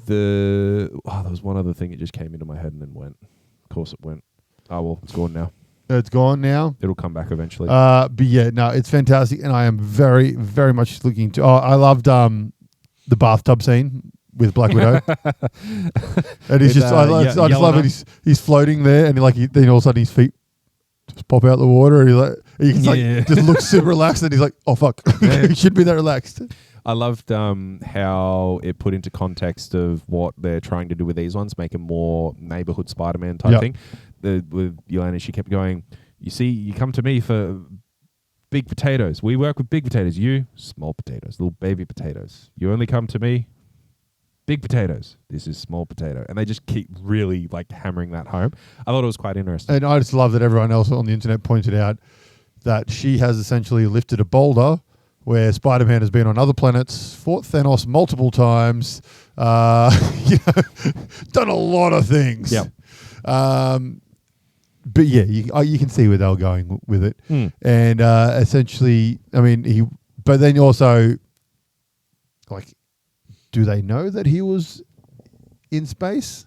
There was one other thing that just came into my head and then went. Of course it went. Oh, well, it's gone now. It's gone now? It'll come back eventually. But yeah, no, it's fantastic, and I am very, very much looking to... I loved the bathtub scene with Black Widow. And he's just... I just love it. He's floating there, and then all of a sudden his feet just pop out the water, and he just looks super relaxed, and he's like, oh, fuck. He should be that relaxed. I loved how it put into context of what they're trying to do with these ones, make a more neighborhood Spider-Man type thing. With Yelena, she kept going, you see, you come to me for big potatoes. We work with big potatoes. You, small potatoes, little baby potatoes. You only come to me, big potatoes. This is small potato. And they just keep really hammering that home. I thought it was quite interesting. And I just love that everyone else on the internet pointed out that she has essentially lifted a boulder where Spider-Man has been on other planets, fought Thanos multiple times, done a lot of things. Yep. But yeah, you can see where they were going with it. And essentially, I mean, but then also, do they know that he was in space?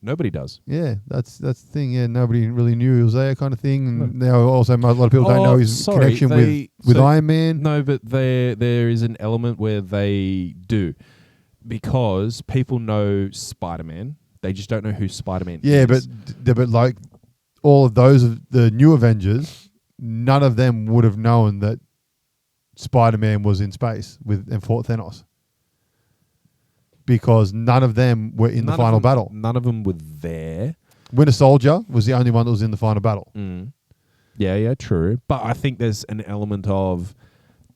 Nobody does. Yeah, that's the thing. Yeah, nobody really knew he was there, kind of thing. And now also a lot of people don't know his connection with Iron Man. No, but there is an element where they do, because people know Spider-Man. They just don't know who Spider-Man is. Yeah, but like all of those of the new Avengers, none of them would have known that Spider-Man was in space and fought Thanos. Because none of them were in the final battle. None of them were there. Winter Soldier was the only one that was in the final battle. Yeah, true. But I think there's an element of,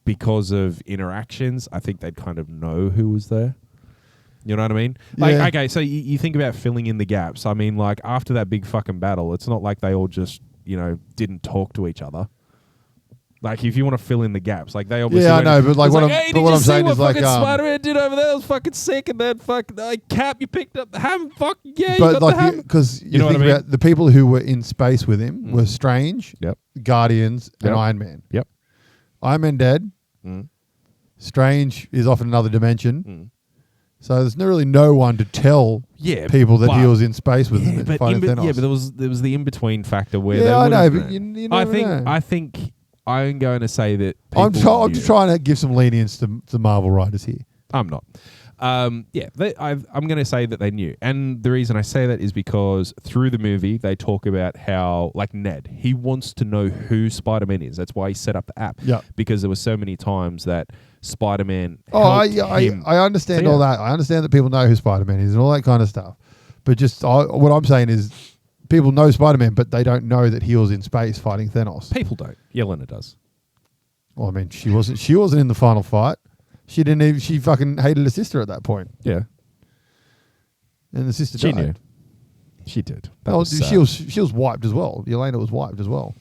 because of interactions, I think they'd kind of know who was there. You know what I mean? Okay, so you think about filling in the gaps. I mean, after that big fucking battle, it's not like they all just, didn't talk to each other. If you want to fill in the gaps, they obviously... Yeah, I know, but what I'm saying is fucking Spider-Man did over there? It was fucking sick, and then fucking... Cap, you picked up the ham, fuck, yeah, you got the ham. Because you know what I mean? About the people who were in space with him were Strange, Guardians, and Iron Man. Yep. Iron Man dead. Strange is off in another dimension. So there's really no one to tell people that he was in space with them fighting Thanos. Yeah, but there was the in-between factor where... Yeah, I know, but you never know. I think I'm going to say that I'm trying to give some lenience to Marvel writers here. I'm not. I'm going to say that they knew. And the reason I say that is because through the movie, they talk about how, like Ned, he wants to know who Spider-Man is. That's why he set up the app. Yeah. Because there were so many times that Spider-Man I understand all that. I understand that people know who Spider-Man is and all that kind of stuff. But what I'm saying is people know Spider-Man, but they don't know that he was in space fighting Thanos. People don't. Yelena does. Well, I mean, she wasn't in the final fight. She fucking hated her sister at that point. Yeah. And the sister died. Knew. She did. She was wiped as well. Yelena was wiped as well.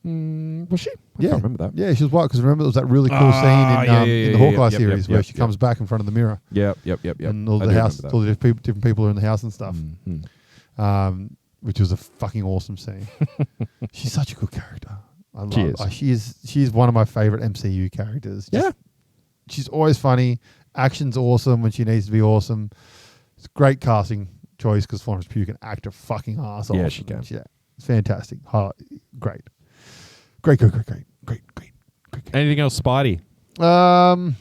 Was she? I Yeah. can't remember that. Yeah, she was wiped because remember there was that really cool scene in the Hawkeye series where she comes back in front of the mirror. Yep. And all the different people are in the house and stuff. Mm-hmm. Which was a fucking awesome scene. She's such a good character. She is. She's one of my favorite MCU characters. She's always funny. Action's awesome when she needs to be awesome. It's a great casting choice because Florence Pugh can act her fucking ass off. Yeah, she can. Yeah, it's fantastic. Great. Anything else, Spidey? What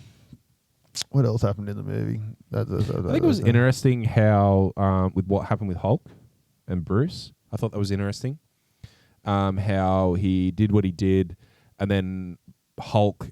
else happened in the movie? I think it was interesting how with what happened with Hulk and Bruce. I thought that was interesting. How he did what he did, and then Hulk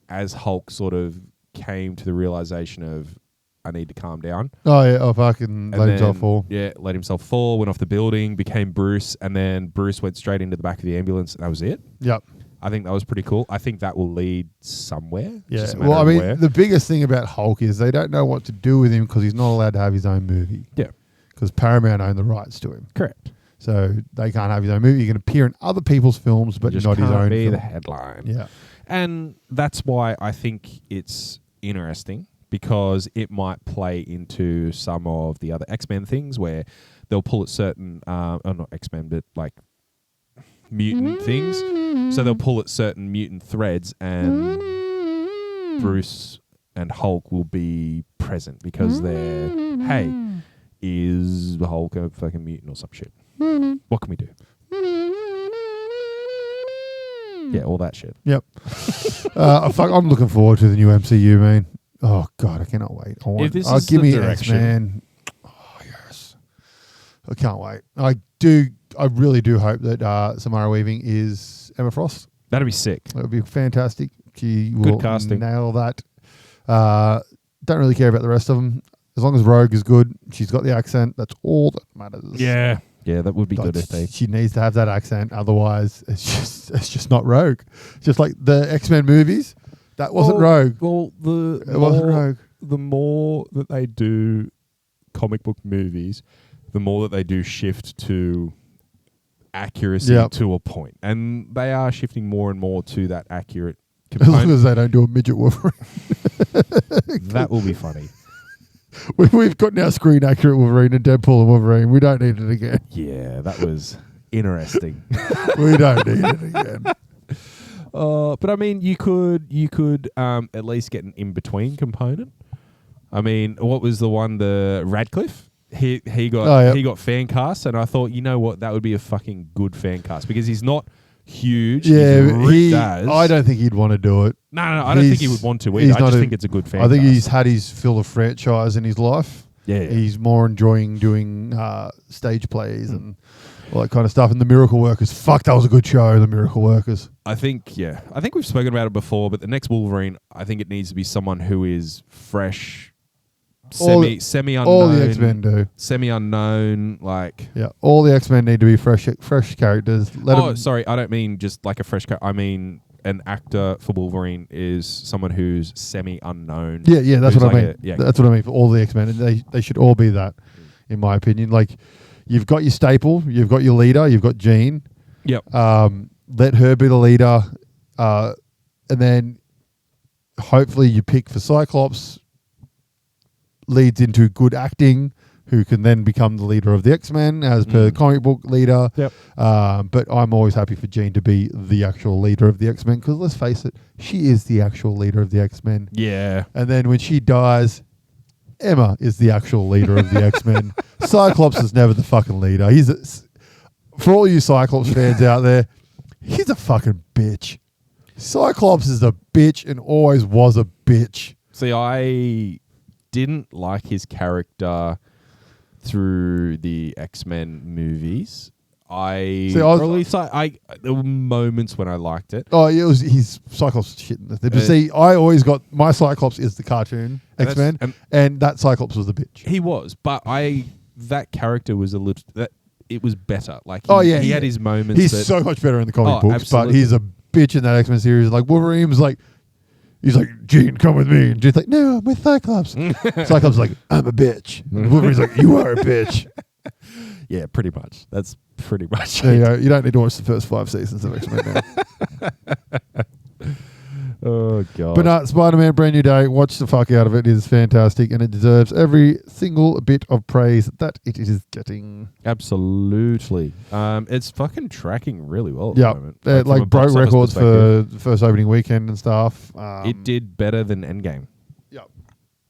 sort of came to the realization of, I need to calm down. Oh yeah, fucking let himself fall. Yeah, let himself fall, went off the building, became Bruce, and then Bruce went straight into the back of the ambulance, and that was it. Yep. I think that was pretty cool. I think that will lead somewhere. Yeah. Well, I mean, the biggest thing about Hulk is they don't know what to do with him because he's not allowed to have his own movie. Yeah. Because Paramount own the rights to him. Correct. So they can't have his own movie. He can appear in other people's films, but not his own be film. the headline. Yeah. And that's why I think it's interesting, because it might play into some of the other X-Men things where they'll pull at certain, not X-Men, but like mutant things. So they'll pull at certain mutant threads, and Bruce and Hulk will be present because they're, hey, is Hulk a fucking mutant or some shit? What can we do? Yeah, all that shit. Yep. I'm looking forward to the new MCU, man. Oh God, I cannot wait. If this is give the me direction. X-Men. Oh yes, I can't wait. I really do hope that Samara Weaving is Emma Frost. That'd be sick. That would be fantastic. She will casting. nail that. Don't really care about the rest of them. As long as Rogue is good, she's got the accent. That's all that matters. Yeah, that would be good if they. She needs to have that accent. Otherwise, it's just not Rogue. Just like the X-Men movies, that wasn't Rogue. Well, it wasn't Rogue. The more that they do comic book movies, the more that they do shift to accuracy to a point, and they are shifting more and more to that accurate component. As long as they don't do a midget Wolverine. That will be funny. We've got now screen accurate Wolverine and Deadpool and Wolverine. We don't need it again. Yeah, that was interesting. We don't need it again. But I mean, you could at least get an in-between component. I mean, what was the one, the Radcliffe? He got fan cast, and I thought, you know what, that would be a fucking good fan cast because he's not huge. Yeah, I don't think he'd want to do it. No, I don't think he would want to either. I just think it's a good fan cast. I think he's had his fill of franchise in his life. Yeah. He's more enjoying doing stage plays and all that kind of stuff. And The Miracle Workers, fuck, that was a good show, The Miracle Workers. I think we've spoken about it before, but the next Wolverine, I think it needs to be someone who is fresh, semi-unknown. All the X-Men do. Semi-unknown, like... Yeah, all the X-Men need to be fresh characters. Sorry, I don't mean just like a fresh character. I mean an actor for Wolverine is someone who's semi-unknown. Yeah, that's what I mean. That's what I mean for all the X-Men. They should all be that, in my opinion. Like, you've got your staple, you've got your leader, you've got Jean. Yep. Let her be the leader, and then hopefully you pick for Cyclops, leads into good acting, who can then become the leader of the X-Men as per the comic book leader. Yep. But I'm always happy for Jean to be the actual leader of the X-Men because let's face it, she is the actual leader of the X-Men. Yeah. And then when she dies, Emma is the actual leader of the X-Men. Cyclops is never the fucking leader. For all you Cyclops fans out there, he's a fucking bitch. Cyclops is a bitch and always was a bitch. See, didn't like his character through the X-Men movies. There were moments when I liked it. Oh, yeah, it was his Cyclops shit. But see, I always got my Cyclops is the cartoon X-Men, and that Cyclops was the bitch. He was, but that character was a little. It was better. Like he had his moments. He's so much better in the comic books, absolutely. but he's a bitch in that X-Men series. Like Wolverine was like. He's like, Jean, come with me. And Jean's like, no, I'm with Cyclops. Cyclops is like, I'm a bitch. And Wolverine's like, you are a bitch. Yeah, pretty much. That's pretty much there it. you go. You don't need to watch the first 5 seasons of X-Men now. Oh, God. But no, Spider-Man, brand new day. Watch the fuck out of it. It is fantastic, and it deserves every single bit of praise that it is getting. Absolutely. It's fucking tracking really well at the moment. Like broke records for the first opening weekend and stuff. It did better than Endgame. Yep.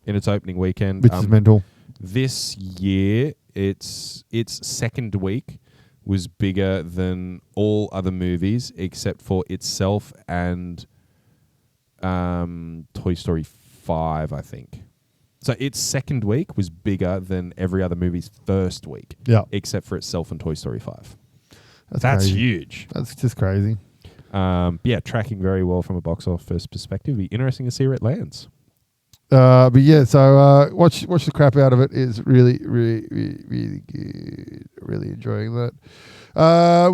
In its opening weekend. Which is mental. This year, its second week was bigger than all other movies except for itself and Toy Story 5, I think. So its second week was bigger than every other movie's first week. Yeah. Except for itself and Toy Story 5. That's crazy. Huge. That's just crazy. Yeah, tracking very well from a box office perspective. Be interesting to see where it lands. But yeah, so watch the crap out of it. It's really, really, really, really good. Really enjoying that.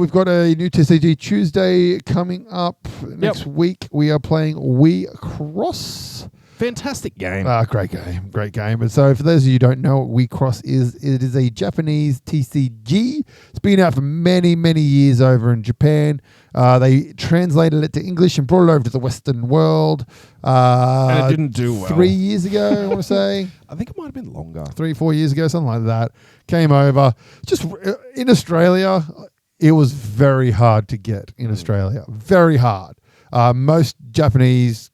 We've got a new TCG Tuesday coming up next week. We are playing WIXOSS. Fantastic game. Great game. And so for those of you who don't know what WIXOSS is, it is a Japanese TCG. It's been out for many, many years over in Japan. They translated it to English and brought it over to the Western world. And it didn't do well. 3 years ago, I want to say. I think it might have been longer. 3-4 years ago, something like that. Came over. Just in Australia, it was very hard to get in Australia. Very hard. Most Japanese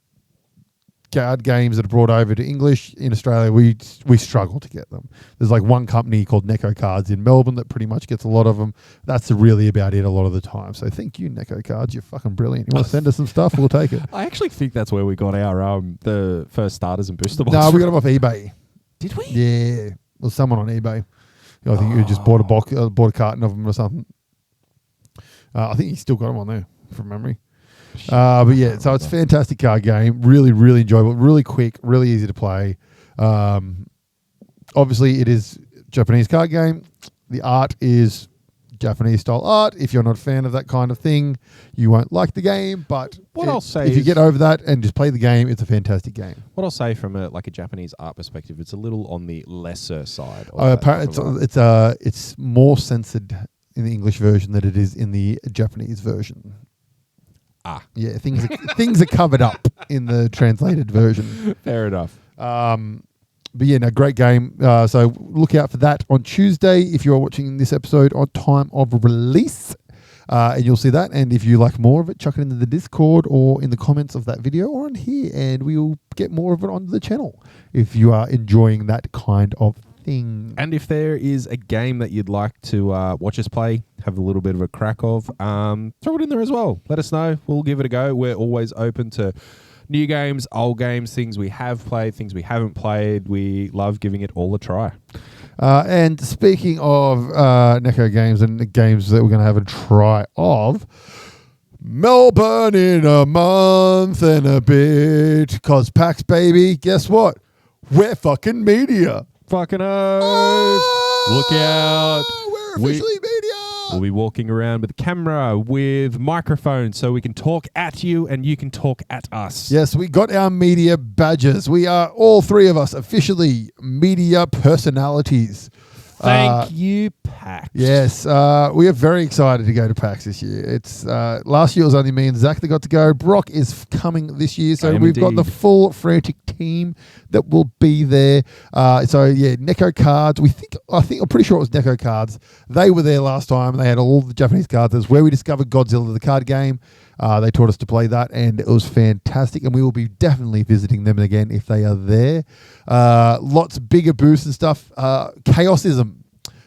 card games that are brought over to English in Australia, we struggle to get them. There's like one company called Neko Cards in Melbourne that pretty much gets a lot of them. That's really about it a lot of the time. So thank you, Neko Cards. You're fucking brilliant. You want to send us some stuff? We'll take it. I actually think that's where we got our the first starters and booster boxes. No, we got them off eBay. Did we? Yeah. Well, someone on eBay. I think you just bought a carton of them or something. I think you still got them on there from memory. But yeah, so it's a fantastic card game. Really, really enjoyable. Really quick. Really easy to play. Obviously, it is Japanese card game. The art is Japanese style art. If you're not a fan of that kind of thing, you won't like the game. But I'll say if you get over that and just play the game, it's a fantastic game. What I'll say from a Japanese art perspective, it's a little on the lesser side. It's more censored in the English version than it is in the Japanese version. Yeah, things are covered up in the translated version. Fair enough. But yeah, no, great game. So look out for that on Tuesday if you are watching this episode on time of release. And you'll see that. And if you like more of it, chuck it into the Discord or in the comments of that video or on here, and we will get more of it onto the channel if you are enjoying that kind of thing. And if there is a game that you'd like to watch us play, have a little bit of a crack of, throw it in there as well. Let us know. We'll give it a go. We're always open to new games, old games, things we have played, things we haven't played. We love giving it all a try. And speaking of Neko games and the games that we're going to have a try of, Melbourne in a month and a bit, because PAX, baby, guess what? We're fucking media. Fucking oath. Look out. We're officially media. We'll be walking around with a camera, with microphones, so we can talk at you and you can talk at us. Yes, we got our media badges. We are, all three of us, officially media personalities. Thank you, PAX. Yes, we are very excited to go to PAX this year. It's last year was only me and Zach that got to go. Brock is coming this year, so we've got the full Frantic team that will be there. So yeah, Neko Cards. I'm pretty sure it was Neko Cards. They were there last time. They had all the Japanese cards. That's where we discovered Godzilla, the card game. They taught us to play that, and it was fantastic. And we will be definitely visiting them again if they are there. Lots of bigger booths and stuff. Chaosism,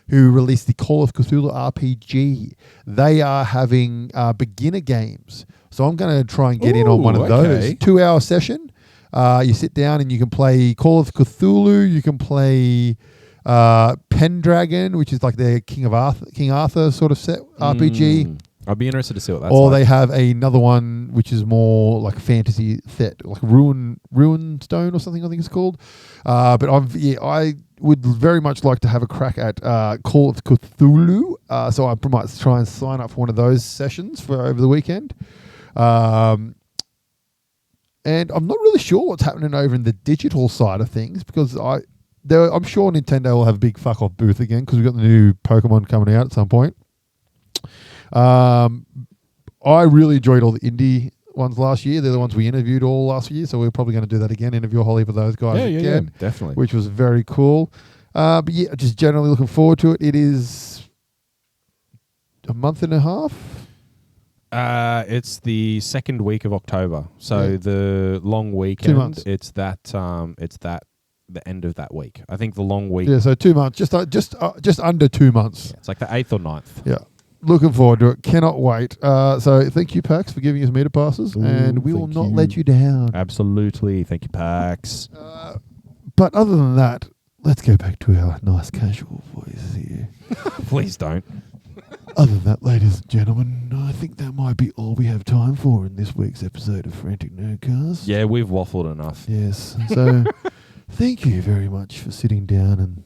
who released the Call of Cthulhu RPG, they are having beginner games. So I'm going to try and get in on one of those. 2-hour session. You sit down and you can play Call of Cthulhu. You can play Pendragon, which is like their King Arthur sort of set RPG. I'd be interested to see what that's Or like. they have another one which is more like fantasy set, like Ruin Stone or something I think it's called. But I would very much like to have a crack at Call of Cthulhu. So I might try and sign up for one of those sessions for over the weekend. And I'm not really sure what's happening over in the digital side of things because I'm sure Nintendo will have a big fuck off booth again because we've got the new Pokemon coming out at some point. I really enjoyed all the indie ones last year. They're the ones we interviewed all last year, so we're probably going to do that again, interview a whole heap of those guys again. Yeah, definitely. Which was very cool. But yeah, just generally looking forward to it. It is a month and a half. It's the second week of October, so the long weekend. 2 months. It's the end of that week. I think the long week. Yeah, so 2 months, just under 2 months. Yeah, it's like the 8th or 9th. Yeah. Looking forward to it. Cannot wait. So thank you, PAX, for giving us meter passes, and we will not let you down. Absolutely. Thank you, PAX. But other than that, let's go back to our nice casual voice here. Please don't. Other than that, ladies and gentlemen, I think that might be all we have time for in this week's episode of Frantic Nerdcast. Yeah, we've waffled enough. Yes. So thank you very much for sitting down and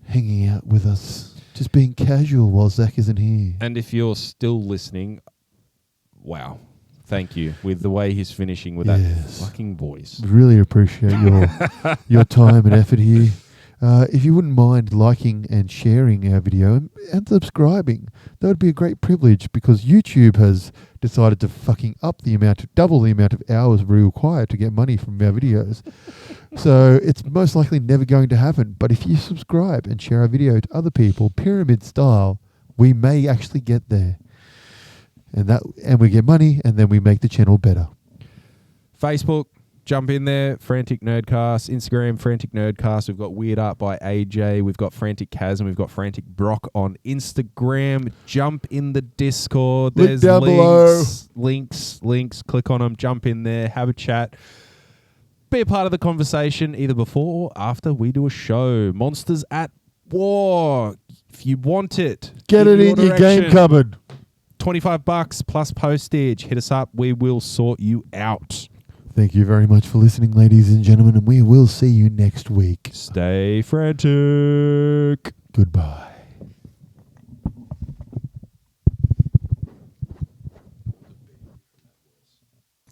hanging out with us. Just being casual while Zach isn't here. And if you're still listening, wow. Thank you. With the way he's finishing with that fucking voice. Really appreciate your time and effort here. If you wouldn't mind liking and sharing our video and subscribing, that would be a great privilege because YouTube has decided to fucking double the amount of hours we require to get money from our videos. So it's most likely never going to happen. But if you subscribe and share our video to other people, pyramid style, we may actually get there. And we get money, and then we make the channel better. Facebook, jump in there. Frantic Nerdcast. Instagram, Frantic Nerdcast. We've got Weird Art by AJ. We've got Frantic Kaz, and we've got Frantic Brock on Instagram. Jump in the Discord. There's links. Click on them. Jump in there. Have a chat. Be a part of the conversation either before or after we do a show. Monsters at War. If you want it, get it in your game cupboard. $25 plus postage. Hit us up. We will sort you out. Thank you very much for listening, ladies and gentlemen, and we will see you next week. Stay frantic. Goodbye.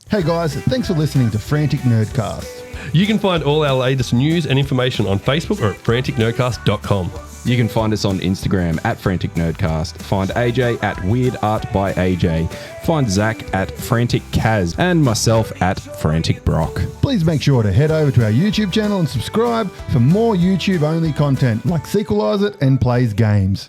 Hey guys, thanks for listening to Frantic Nerdcast. You can find all our latest news and information on Facebook or at franticnerdcast.com. You can find us on Instagram at Frantic Nerdcast. Find AJ at Weird Art by AJ. Find Zach at Frantic Kaz and myself at Frantic Brock. Please make sure to head over to our YouTube channel and subscribe for more YouTube-only content like Sequelize It and Plays Games.